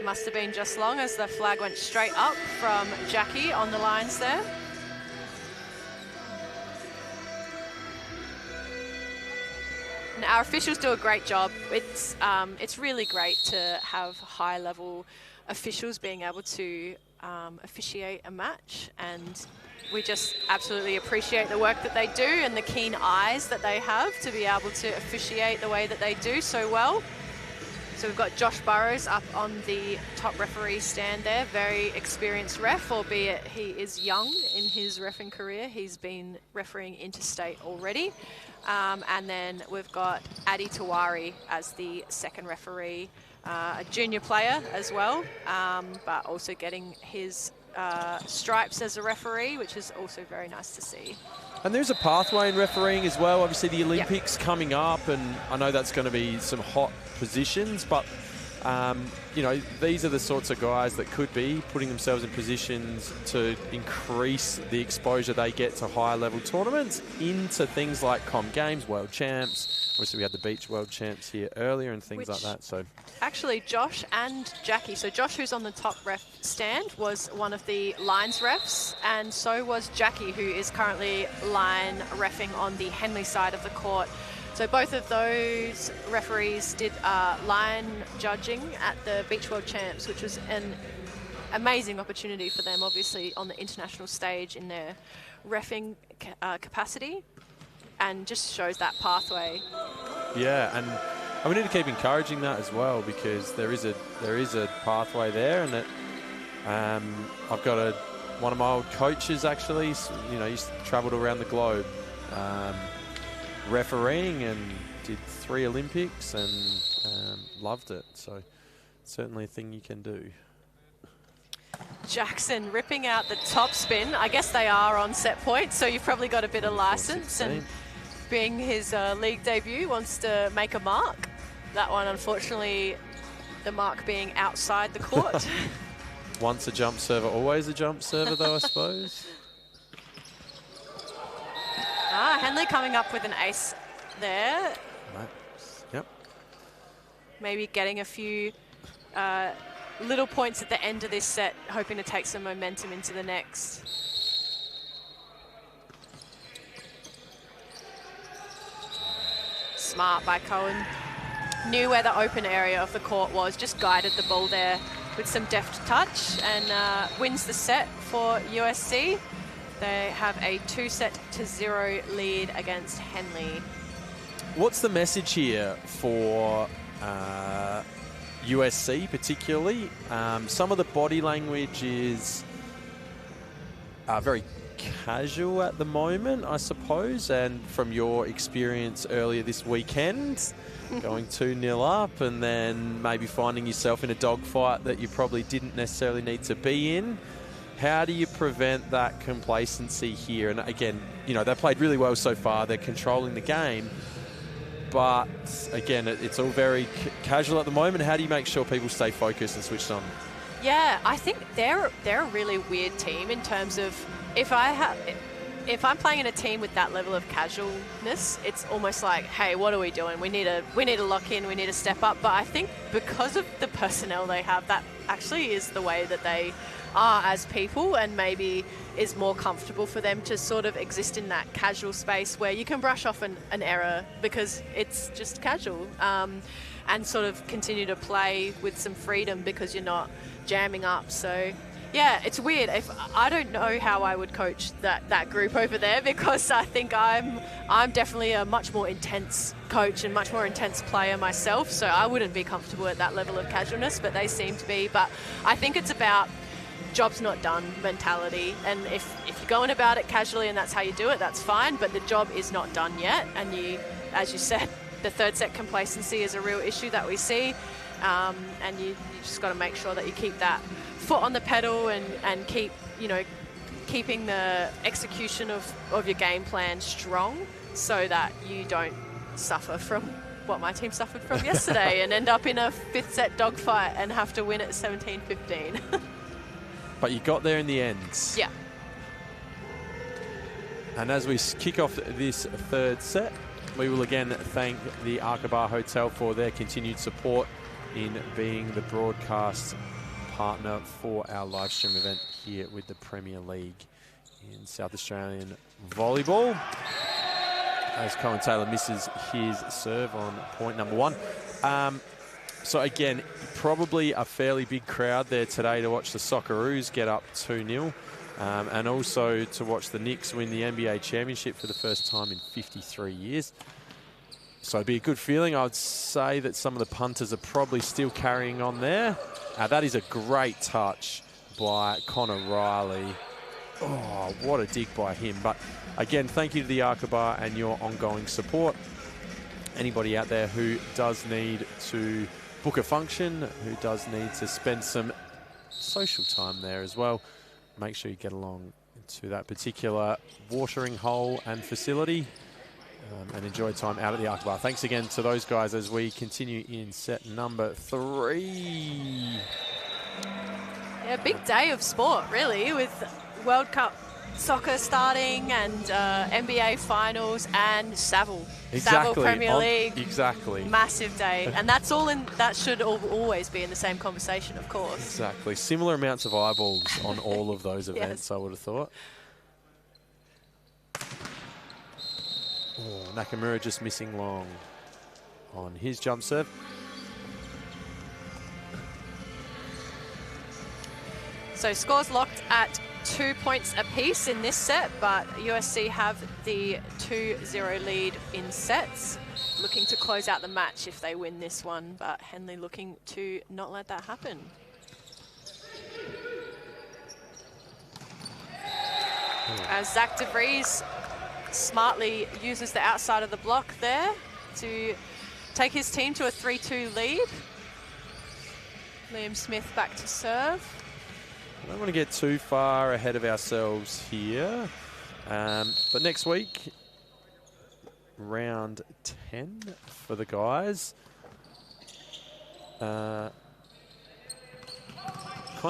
Speaker 1: must have been just long as the flag went straight up from Jackie on the lines there. And our officials do a great job. It's really great to have high-level officials being able to officiate a match, and we just absolutely appreciate the work that they do and the keen eyes that they have to be able to officiate the way that they do so well. So we've got Josh Burrows up on the top referee stand there, very experienced ref, albeit he is young in his reffing career. He's been refereeing interstate already. And then we've got Adi Tawari as the second referee, a junior player as well, but also getting his stripes as a referee, which is also very nice to see.
Speaker 2: And there's a pathway in refereeing as well. Obviously the Olympics coming up, and I know that's going to be some hot positions, but you know, these are the sorts of guys that could be putting themselves in positions to increase the exposure they get to higher level tournaments into things like Com Games, World Champs. Obviously we had the Beach World Champs here earlier and things like that. So
Speaker 1: actually Josh and Jackie, so Josh, who's on the top ref stand, was one of the lines refs, and so was Jackie, who is currently line reffing on the Henley side of the court. So both of those referees did line judging at the Beach World Champs, which was an amazing opportunity for them, obviously, on the international stage in their reffing capacity, and just shows that pathway. Yeah,
Speaker 2: and we need to keep encouraging that as well, because there is a pathway there, and that I've got one of my old coaches actually, you know, he's travelled around the globe. Refereeing and did 3 Olympics and loved it. So certainly a thing you can do.
Speaker 1: Jackson ripping out the top spin. I guess they are on set point, so you've probably got a bit of license, and being his league debut, wants to make a mark. That one, unfortunately, the mark being outside the court.
Speaker 2: Once a jump server, always a jump server though, I suppose.
Speaker 1: Henley coming up with an ace there.
Speaker 2: Right. Yep.
Speaker 1: Maybe getting a few little points at the end of this set, hoping to take some momentum into the next. Smart by Cohen. Knew where the open area of the court was, just guided the ball there with some deft touch, and wins the set for USC. They have a 2-0 lead against Henley.
Speaker 2: What's the message here for USC particularly? Some of the body language is very casual at the moment, I suppose. And from your experience earlier this weekend, going 2-0 up and then maybe finding yourself in a dogfight that you probably didn't necessarily need to be in. How do you prevent that complacency here? And again, you know, they played really well so far. They're controlling the game. But again, it's all very casual at the moment. How do you make sure people stay focused and switched on?
Speaker 1: Yeah, I think they're a really weird team in terms of if I'm playing in a team with that level of casualness, it's almost like, hey, what are we doing? We need to lock in, we need to step up. But I think because of the personnel they have, that actually is the way that they are as people, and maybe is more comfortable for them to sort of exist in that casual space where you can brush off an error because it's just casual, and sort of continue to play with some freedom because you're not jamming up. So yeah, it's weird. I don't know how I would coach that group over there, because I think I'm definitely a much more intense coach and much more intense player myself, so I wouldn't be comfortable at that level of casualness, but they seem to be. But I think it's about job's not done mentality, and if you're going about it casually and that's how you do it, that's fine, but the job is not done yet. And you, as you said, the third set complacency is a real issue that we see, and you just got to make sure that you keep that foot on the pedal and keep, you know, keeping the execution of your game plan strong, so that you don't suffer from what my team suffered from yesterday and end up in a fifth set dogfight and have to win at 17-15.
Speaker 2: But you got there in the end.
Speaker 1: Yeah.
Speaker 2: And as we kick off this third set, we will again thank the Arkaba Hotel for their continued support in being the broadcast partner for our live stream event here with the Premier League in South Australian volleyball. As Cohen Taylor misses his serve on point number 1. So again, probably a fairly big crowd there today to watch the Socceroos get up 2-0, and also to watch the Knicks win the NBA championship for the first time in 53 years. So it'd be a good feeling. I would say that some of the punters are probably still carrying on there. That is a great touch by Connor Riley. Oh, what a dig by him. But again, thank you to the Arkaba and your ongoing support. Anybody out there who does need to book a function, who does need to spend some social time there as well, make sure you get along to that particular watering hole and facility, and enjoy time out at the Arkaba. Thanks again to those guys as we continue in set number 3.
Speaker 1: Yeah, big day of sport, really, with World Cup soccer starting and NBA finals and SAVL.
Speaker 2: Exactly.
Speaker 1: SAVL Premier League.
Speaker 2: Exactly.
Speaker 1: Massive day. And that's all in, that should always be in the same conversation, of course.
Speaker 2: Exactly. Similar amounts of eyeballs on all of those events, yes. I would have thought. Oh, Nakamura just missing long on his jump serve.
Speaker 1: So scores locked at 2 points apiece in this set, but USC have the 2-0 lead in sets, looking to close out the match if they win this one, but Henley looking to not let that happen. As Zach DeVries smartly uses the outside of the block there to take his team to a 3-2 lead. Liam Smith back to serve.
Speaker 2: I don't want to get too far ahead of ourselves here, but next week, round 10 for the guys. Kind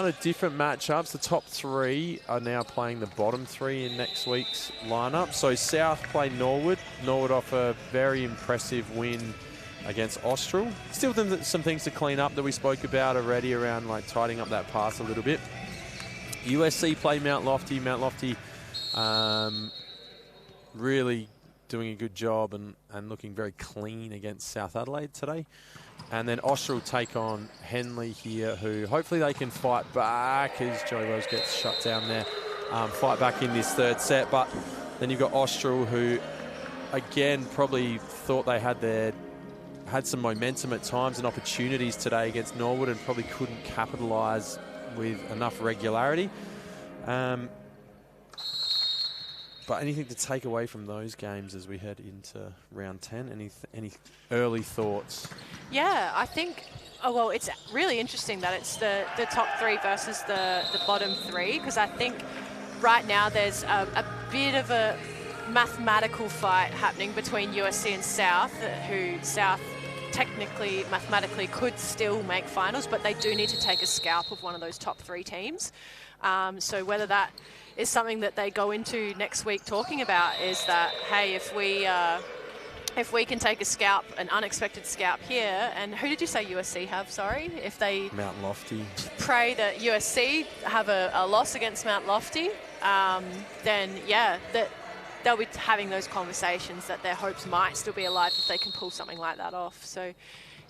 Speaker 2: of different matchups. The top 3 are now playing the bottom 3 in next week's lineup. So South play Norwood. Norwood off a very impressive win against Austral. Still some things to clean up that we spoke about already around like tidying up that pass a little bit. USC play Mount Lofty. Mount Lofty really doing a good job and looking very clean against South Adelaide today. And then Austral take on Henley here, who hopefully they can fight back as Joey Wells gets shut down there. Fight back in this third set. But then you've got Austral, who, again, probably thought they had some momentum at times and opportunities today against Norwood and probably couldn't capitalise with enough regularity. But anything to take away from those games as we head into round 10? Any early thoughts?
Speaker 1: Yeah, I think, well, it's really interesting that it's the top 3 versus the bottom 3, because I think right now there's a bit of a mathematical fight happening between USC and South, who South technically, mathematically could still make finals, but they do need to take a scalp of one of those top 3 teams. So whether that is something that they go into next week talking about is that, hey, if we can take a scalp, an unexpected scalp here, and who did you say USC have, sorry? If they
Speaker 2: Mount Lofty.
Speaker 1: Pray that USC have a loss against Mount Lofty, then yeah, that they'll be having those conversations that their hopes might still be alive if they can pull something like that off. So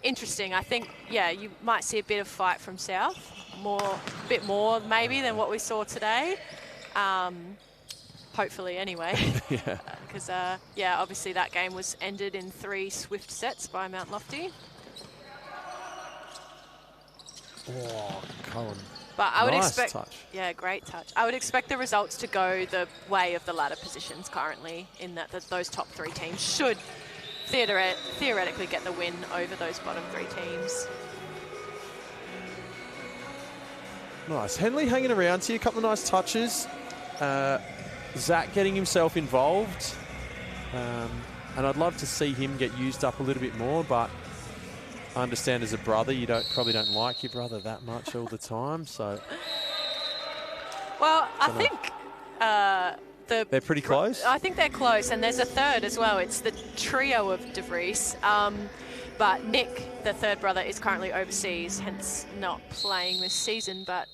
Speaker 1: interesting. I think, yeah, you might see a bit of fight from South, a bit more maybe than what we saw today. Hopefully anyway.
Speaker 2: Yeah.
Speaker 1: Because, yeah, obviously that game was ended in 3 swift sets by Mount Lofty.
Speaker 2: Oh, Cohen.
Speaker 1: But I would
Speaker 2: Nice
Speaker 1: expect,
Speaker 2: touch.
Speaker 1: yeah, great touch. I would expect the results to go the way of the ladder positions currently, in that those top 3 teams should theoretically get the win over those bottom 3 teams.
Speaker 2: Nice. Henley hanging around here, a couple of nice touches. Zach getting himself involved. And I'd love to see him get used up a little bit more, but I understand as a brother, you probably don't like your brother that much all the time, so.
Speaker 1: Well, I think
Speaker 2: they're pretty close.
Speaker 1: I think they're close, and there's a third as well. It's the trio of DeVries. But Nick, the third brother, is currently overseas, hence not playing this season. But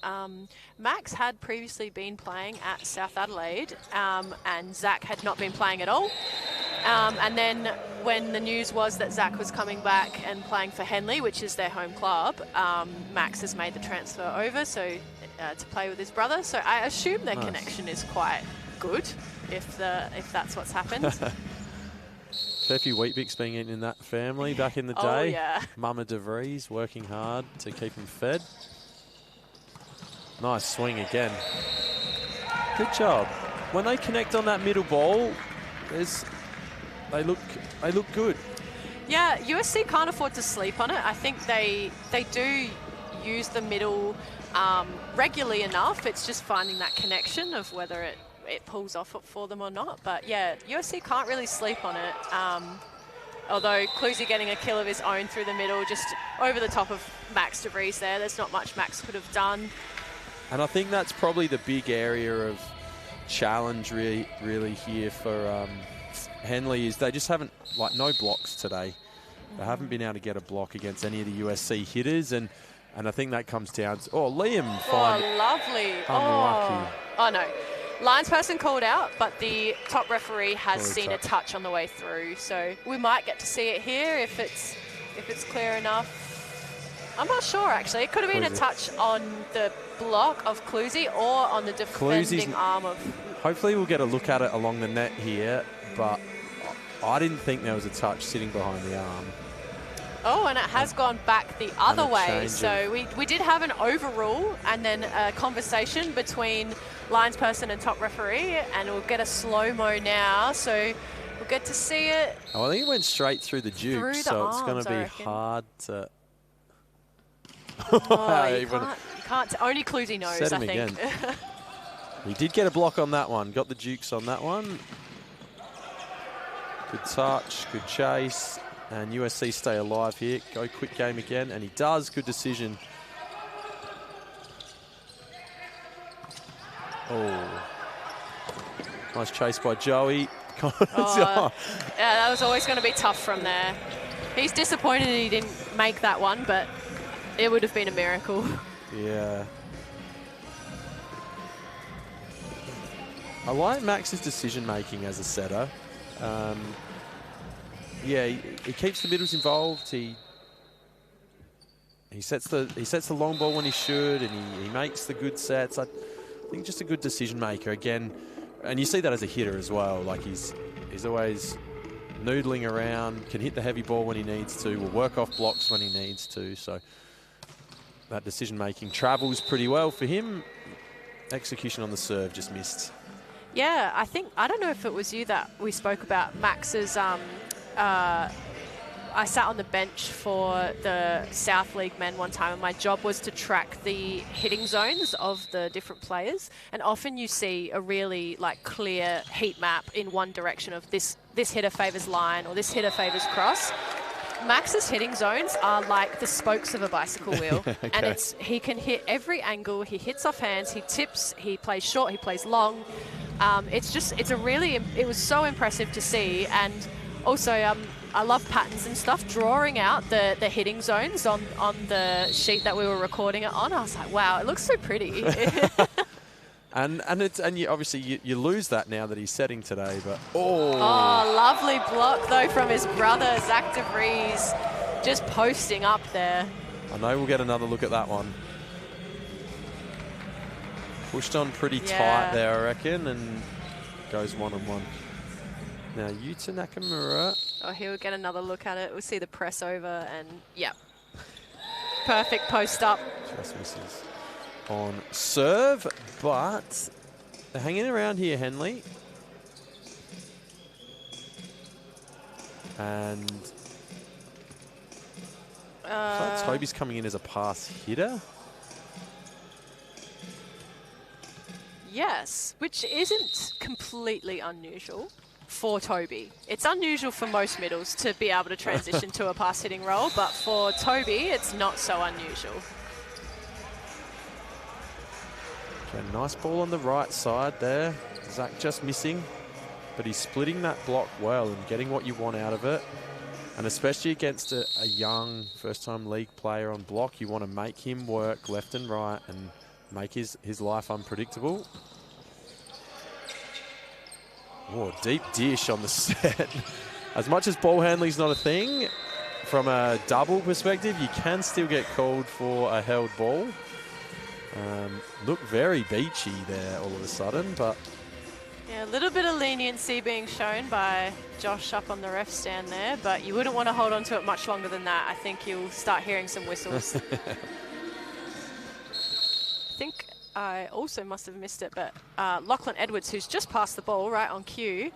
Speaker 1: Max had previously been playing at South Adelaide, and Zach had not been playing at all. And then when the news was that Zach was coming back and playing for Henley, which is their home club, Max has made the transfer over to play with his brother. So I assume their connection is quite good, if that's what's happened.
Speaker 2: Fair few Weet-Bix being eaten in that family back in the day.
Speaker 1: Oh, yeah.
Speaker 2: Mama DeVries working hard to keep him fed. Nice swing again. Good job. When they connect on that middle ball, they look good.
Speaker 1: Yeah, USC can't afford to sleep on it. I think they do use the middle regularly enough. It's just finding that connection of whether it pulls off for them or not. But yeah, USC can't really sleep on it. Although Clusie getting a kill of his own through the middle, just over the top of Max DeVries there. There's not much Max could have done.
Speaker 2: And I think that's probably the big area of challenge really here for Henley, is they just haven't, no blocks today. They haven't been able to get a block against any of the USC hitters, and I think that comes down to, Liam.
Speaker 1: Oh, lovely.
Speaker 2: Unlucky.
Speaker 1: Oh, no. Linesperson called out, but the top referee has seen a touch on the way through, so we might get to see it here if it's clear enough. I'm not sure, actually. It could have been a touch on the block of Clusie or on the defending arm of...
Speaker 2: Hopefully we'll get a look at it along the net here, but I didn't think there was a touch sitting behind the arm.
Speaker 1: Oh, and it has gone back the other way. So we did have an overrule and then a conversation between linesperson and top referee, and we'll get a slow-mo now. So we'll get to see it.
Speaker 2: Oh, I think it went straight through the juke, so it's going to be hard to...
Speaker 1: you can't. Only Clusie knows, I think.
Speaker 2: Again. He did get a block on that one. Got the jukes on that one. Good touch, good chase. And USC stay alive here. Go quick game again, and he does. Good decision. Oh. Nice chase by Joey.
Speaker 1: Yeah, that was always going to be tough from there. He's disappointed he didn't make that one, but it would have been a miracle.
Speaker 2: Yeah. I like Max's decision-making as a setter. Yeah, he keeps the middles involved. He sets the long ball when he should, and he makes the good sets. I think just a good decision maker again, and you see that as a hitter as well. Like he's always noodling around, can hit the heavy ball when he needs to, will work off blocks when he needs to. So that decision making travels pretty well for him. Execution on the serve just missed.
Speaker 1: Yeah, I don't know if it was you that we spoke about Max's. I sat on the bench for the South League men one time, and my job was to track the hitting zones of the different players. And often you see a really like clear heat map in one direction of this hitter favours line or this hitter favours cross. Max's hitting zones are like the spokes of a bicycle wheel.
Speaker 2: Okay.
Speaker 1: And he can hit every angle. He hits off hands, he tips, he plays short, he plays long. It was so impressive to see. And also, I love patterns and stuff. Drawing out the hitting zones on the sheet that we were recording it on, I was like, wow, it looks so pretty.
Speaker 2: And you lose that now that he's setting today, but
Speaker 1: lovely block though from his brother Zach de Vries, just posting up there.
Speaker 2: I know we'll get another look at that one. Pushed on pretty tight there, I reckon, and goes 1-on-1. Now Yuta Nakamura.
Speaker 1: Oh, he'll get another look at it. We'll see the press over, and yeah, perfect post up.
Speaker 2: Just misses on serve, but they're hanging around here, Henley. And Toby's coming in as a pass hitter.
Speaker 1: Yes, which isn't completely unusual for Toby. It's unusual for most middles to be able to transition to a pass hitting role, but for Toby, it's not so unusual.
Speaker 2: Okay, nice ball on the right side there. Zach just missing, but he's splitting that block well and getting what you want out of it. And especially against a young first-time league player on block, you want to make him work left and right and make his life unpredictable. Oh, deep dish on the set. As much as ball handling's not a thing, from a double perspective, you can still get called for a held ball. Look very beachy there all of a sudden, but...
Speaker 1: Yeah, a little bit of leniency being shown by Josh up on the ref stand there, but you wouldn't want to hold on to it much longer than that. I think you'll start hearing some whistles. I think I also must have missed it, but Lachlan Edwards, who's just passed the ball right on cue,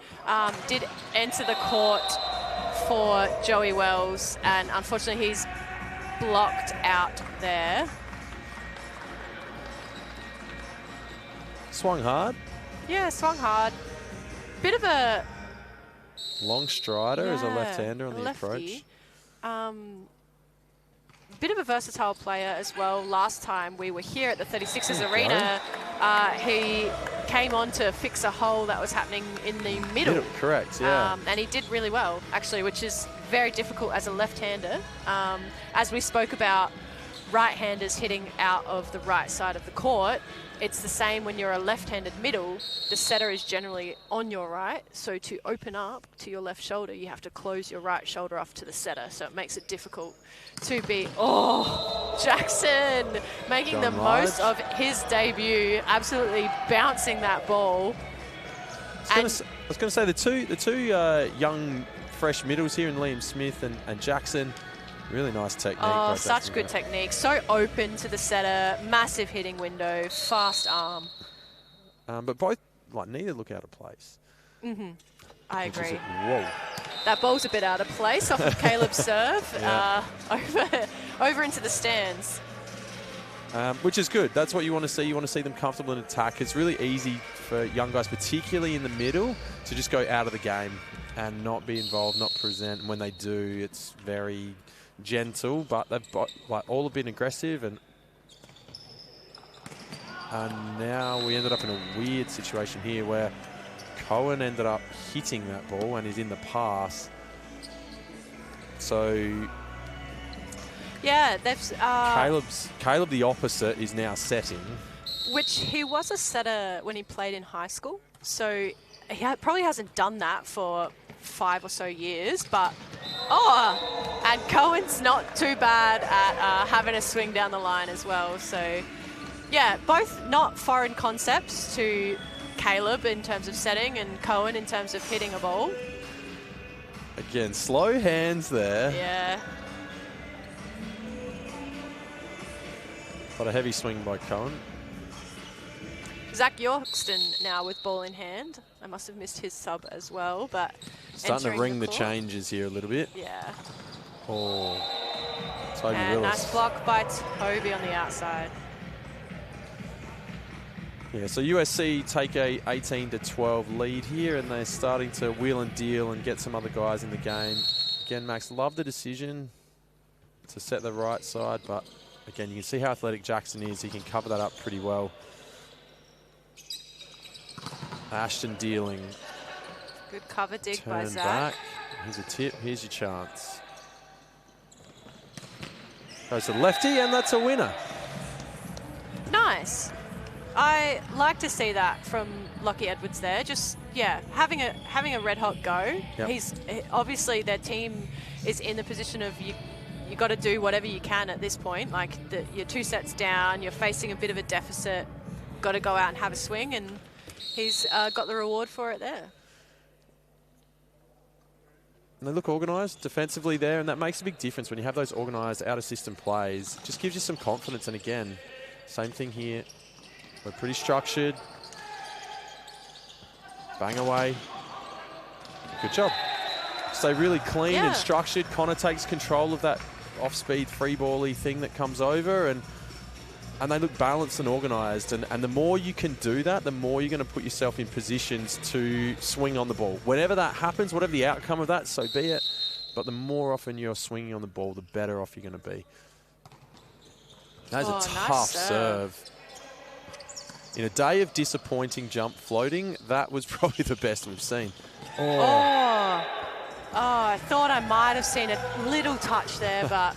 Speaker 1: did enter the court for Joey Wells, and unfortunately he's blocked out there.
Speaker 2: Swung hard.
Speaker 1: Yeah, swung hard. Bit of a...
Speaker 2: long strider as a left-hander on the approach.
Speaker 1: Bit of a versatile player as well. Last time we were here at the 36ers Arena, he came on to fix a hole that was happening in the middle.
Speaker 2: Correct, yeah.
Speaker 1: And he did really well, actually, which is very difficult as a left-hander. As we spoke about right-handers hitting out of the right side of the court, it's the same when you're a left-handed middle. The setter is generally on your right, so to open up to your left shoulder, you have to close your right shoulder off to the setter, so it makes it difficult to be... Oh, Jackson making the most of his debut, absolutely bouncing that ball.
Speaker 2: I was going to say the two young, fresh middles here in Liam Smith and Jackson. Really nice technique.
Speaker 1: Oh, such good technique. So open to the setter, massive hitting window, fast arm.
Speaker 2: But both, neither look out of place.
Speaker 1: Mm-hmm. I agree.
Speaker 2: Whoa.
Speaker 1: That ball's a bit out of place off of Caleb's serve, over into the stands.
Speaker 2: Which is good. That's what you want to see. You want to see them comfortable in attack. It's really easy for young guys, particularly in the middle, to just go out of the game and not be involved, not present. And when they do, it's very gentle, but they've all have been aggressive, and now we ended up in a weird situation here where Cohen ended up hitting that ball and is in the pass. So
Speaker 1: yeah, they've
Speaker 2: Caleb the opposite is now setting, which
Speaker 1: he was a setter when he played in high school, so he probably hasn't done that for 5 or so years, but and Cohen's not too bad at having a swing down the line as well. So yeah, both not foreign concepts to Caleb in terms of setting and Cohen in terms of hitting a ball.
Speaker 2: Again, slow hands there.
Speaker 1: Yeah.
Speaker 2: But a heavy swing by Cohen.
Speaker 1: Zach Yorkston now with ball in hand. I must have missed his sub as well, but
Speaker 2: starting to ring the changes here a little bit.
Speaker 1: Yeah.
Speaker 2: Oh, Toby
Speaker 1: and
Speaker 2: Willis.
Speaker 1: nice block by Toby on the outside.
Speaker 2: Yeah, so USC take a 18-12 lead here, and they're starting to wheel and deal and get some other guys in the game. Again, Max, love the decision to set the right side, but again, you can see how athletic Jackson is. He can cover that up pretty well. Ashton dealing.
Speaker 1: Good cover dig
Speaker 2: Turn
Speaker 1: by Zach.
Speaker 2: back. Here's a tip. Here's your chance. Goes to the lefty, and that's a winner.
Speaker 1: Nice. I like to see that from Lockie Edwards there. Just, yeah, having a red hot go.
Speaker 2: Yep.
Speaker 1: He's obviously their team is in the position of you got to do whatever you can at this point. Like you're 2 sets down, you're facing a bit of a deficit, got to go out and have a swing, and he's got the reward for it there.
Speaker 2: And they look organised defensively there, and that makes a big difference when you have those organised out-of-system plays. Just gives you some confidence, and again, same thing here. We're pretty structured. Bang away. Good job. Stay really clean and structured. Connor takes control of that off-speed free ball-y thing that comes over, and they look balanced and organised. And the more you can do that, the more you're going to put yourself in positions to swing on the ball. Whenever that happens, whatever the outcome of that, so be it. But the more often you're swinging on the ball, the better off you're going to be. That is a tough
Speaker 1: nice
Speaker 2: serve. In a day of disappointing jump floating, that was probably the best we've seen.
Speaker 1: Oh, I thought I might have seen a little touch there, but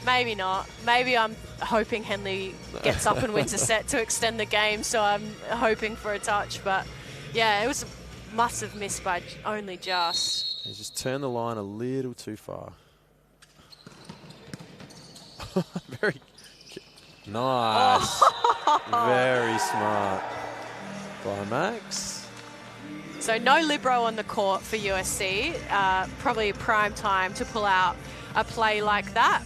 Speaker 1: maybe not. Maybe I'm hoping Henley gets up and wins a set to extend the game, so I'm hoping for a touch. But, yeah, it must have missed by only just.
Speaker 2: He just turned the line a little too far. Very nice. Very smart by Max.
Speaker 1: So no libero on the court for USC. Probably prime time to pull out a play like that.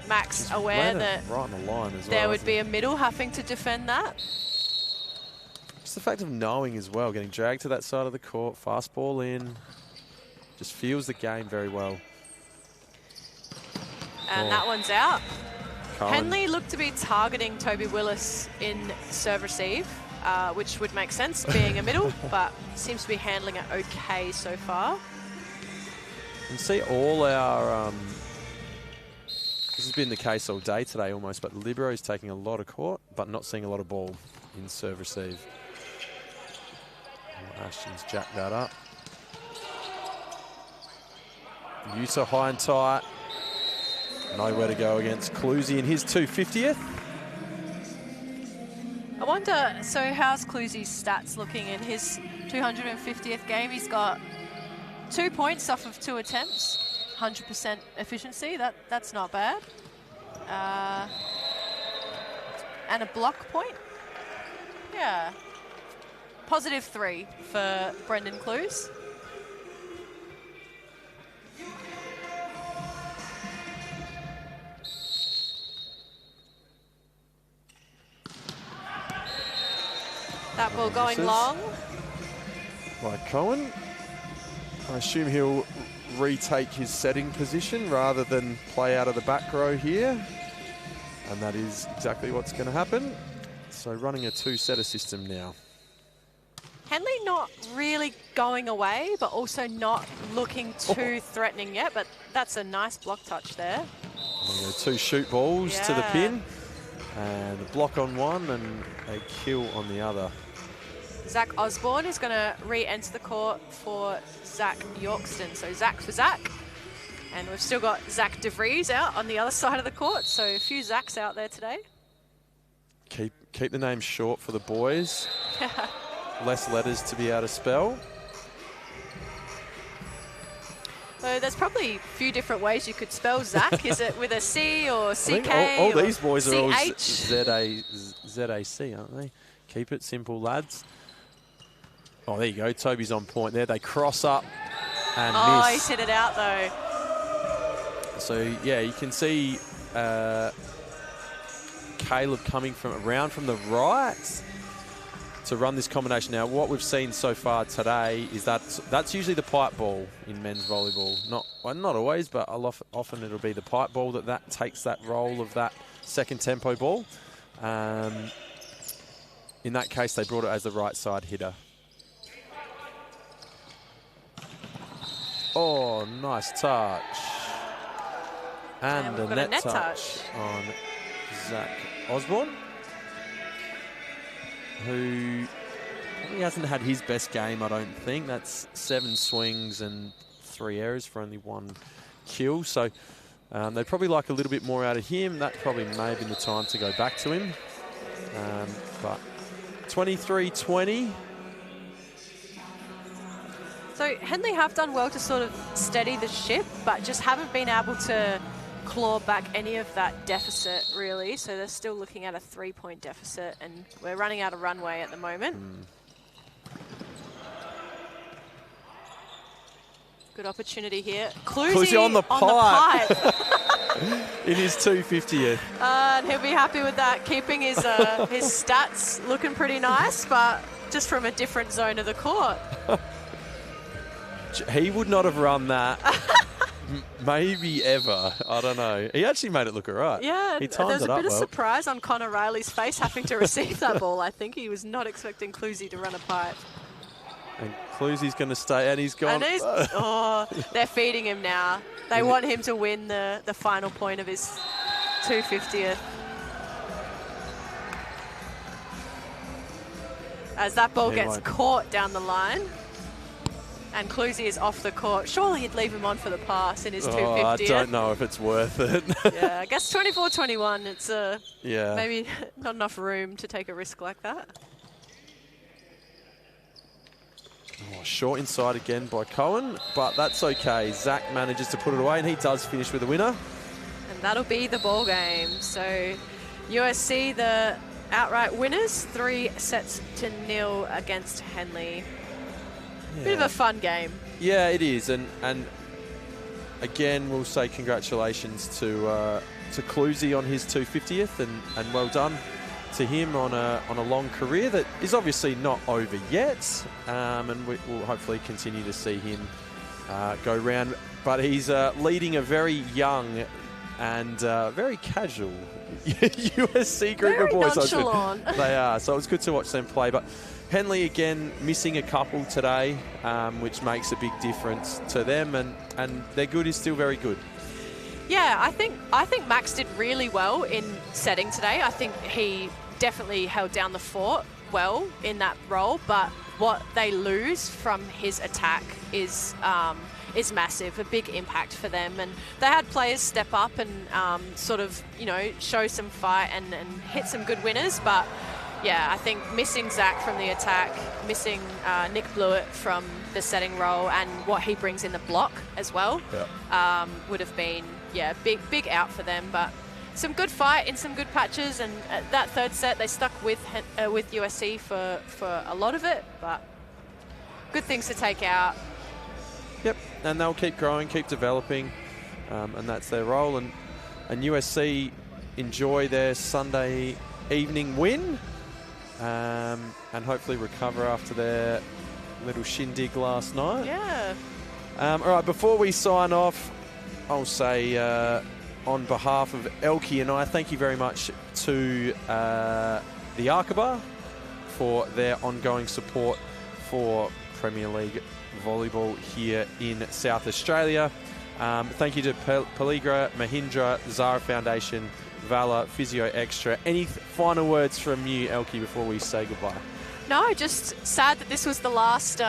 Speaker 1: Max aware that
Speaker 2: right on the line as well,
Speaker 1: there would be a middle having to defend that.
Speaker 2: Just the fact of knowing as well, getting dragged to that side of the court, fast ball in, just feels the game very well.
Speaker 1: And that one's out.
Speaker 2: Cohen.
Speaker 1: Henley looked to be targeting Toby Willis in serve receive, which would make sense being a middle, but seems to be handling it okay so far.
Speaker 2: You see all our, this has been the case all day today almost, but libero is taking a lot of court, but not seeing a lot of ball in serve receive. Ashton's jacked that up. Utah high and tight. Nowhere to go against Clusie in his 250th.
Speaker 1: I wonder, so how's Clusie's stats looking in his 250th game? He's got 2 points off of 2 attempts, 100% efficiency. That's not bad. And a block point. Yeah. +3 for Brendan Cluse. That ball going long.
Speaker 2: By Cohen. I assume he'll retake his setting position rather than play out of the back row here. And that is exactly what's going to happen. So running a 2-setter system now. Henley
Speaker 1: not really going away, but also not looking too threatening yet. But that's a nice block touch there.
Speaker 2: 2 shoot balls to the pin. And a block on one and a kill on the other.
Speaker 1: Zach Osborne is going to re-enter the court for Zach Yorkston. So Zach for Zach. And we've still got Zach DeVries out on the other side of the court. So a few Zachs out there today.
Speaker 2: Keep the name short for the boys. Less letters to be able to spell.
Speaker 1: So there's probably a few different ways you could spell Zach. Is it with a C or CK?
Speaker 2: All these boys are all Z-A-C, aren't they? Keep it simple, lads. Oh, there you go. Toby's on point there. They cross up and miss.
Speaker 1: Oh, he's hit it out, though.
Speaker 2: So, yeah, you can see Caleb coming around from the right to run this combination. Now, what we've seen so far today is that's usually the pipe ball in men's volleyball. Not always, but often it'll be the pipe ball that takes that role of that second tempo ball. In that case, they brought it as the right side hitter. Oh, nice touch. And a net touch on Zach Osborne, who probably hasn't had his best game, I don't think. That's 7 swings and 3 errors for only 1 kill. So they'd probably like a little bit more out of him. That probably may have been the time to go back to him. But 23-20.
Speaker 1: So Henley have done well to sort of steady the ship, but just haven't been able to claw back any of that deficit, really. So they're still looking at a 3-point deficit, and we're running out of runway at the moment. Good opportunity here. Clusie
Speaker 2: on the pipe. In his 250th.
Speaker 1: And he'll be happy with that, keeping his stats looking pretty nice, but just from a different zone of the court.
Speaker 2: He would not have run that. Maybe ever. I don't know. He actually made it look all right.
Speaker 1: Yeah,
Speaker 2: he timed
Speaker 1: there's
Speaker 2: it
Speaker 1: a
Speaker 2: up
Speaker 1: bit of
Speaker 2: well.
Speaker 1: surprise on Connor Riley's face having to receive that ball. I think he was not expecting Clusie to run a pipe.
Speaker 2: And Clusie's going to stay, and he's gone.
Speaker 1: And oh, they're feeding him now. They want him to win the final point of his 250th. As that ball gets caught down the line. And Clusie is off the court. Surely you'd leave him on for the pass in his 250th.
Speaker 2: I don't know if it's worth it.
Speaker 1: Yeah, I guess 24-21. It's
Speaker 2: yeah,
Speaker 1: maybe not enough room to take a risk like that.
Speaker 2: Oh, short inside again by Cohen, but that's okay. Zach manages to put it away, and he does finish with a winner.
Speaker 1: And that'll be the ball game. So USC, the outright winners, 3-0 against Henley.
Speaker 2: Yeah.
Speaker 1: Bit of a fun game.
Speaker 2: Yeah, it is, and again, we'll say congratulations to Clusie on his 250th, and well done to him on a long career that is obviously not over yet, and we'll hopefully continue to see him go round. But he's leading a very young and very casual USC group
Speaker 1: very
Speaker 2: of boys.
Speaker 1: Nonchalant.
Speaker 2: They are, so it was good to watch them play. But Henley again missing a couple today, which makes a big difference to them, and their good is still very good.
Speaker 1: Yeah, I think Max did really well in setting today. I think he definitely held down the fort well in that role, but what they lose from his attack is massive, a big impact for them. And they had players step up and sort of, show some fight and hit some good winners, but yeah, I think missing Zach from the attack, missing Nick Blewett from the setting role, and what he brings in the block as well, would have been, big out for them. But some good fight in some good patches, and that third set they stuck with USC for a lot of it, but good things to take out.
Speaker 2: Yep, and they'll keep growing, keep developing, and that's their role. And USC enjoy their Sunday evening win. And hopefully recover after their little shindig last night.
Speaker 1: Yeah.
Speaker 2: All right, before we sign off, I'll say on behalf of Elkie and I, thank you very much to the Arkaba for their ongoing support for Premier League volleyball here in South Australia. Thank you to Peligra, Mahindra, Zara Foundation, Valor, Physio Extra. Any final words from you, Elkie, before we say goodbye?
Speaker 1: No, just sad that this was the last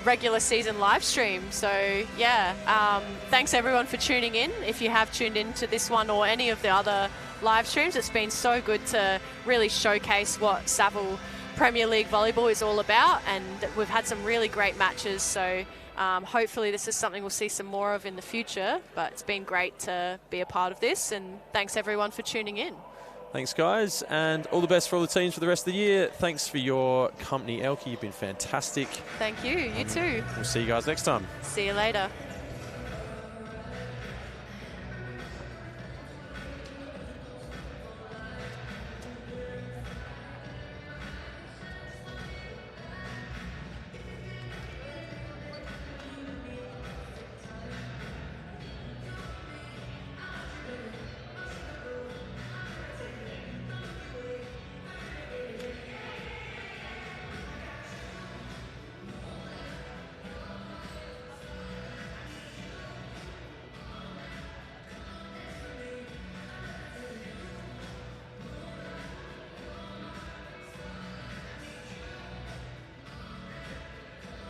Speaker 1: regular season live stream. So, yeah, thanks everyone for tuning in. If you have tuned in to this one or any of the other live streams, it's been so good to really showcase what SAVL Premier League volleyball is all about, and we've had some really great matches. So hopefully this is something we'll see some more of in the future, but it's been great to be a part of this, and thanks everyone for tuning in.
Speaker 2: Thanks, guys, and all the best for all the teams for the rest of the year. Thanks for your company, Elkie. You've been fantastic.
Speaker 1: Thank you. You too.
Speaker 2: We'll see you guys next time.
Speaker 1: See you later.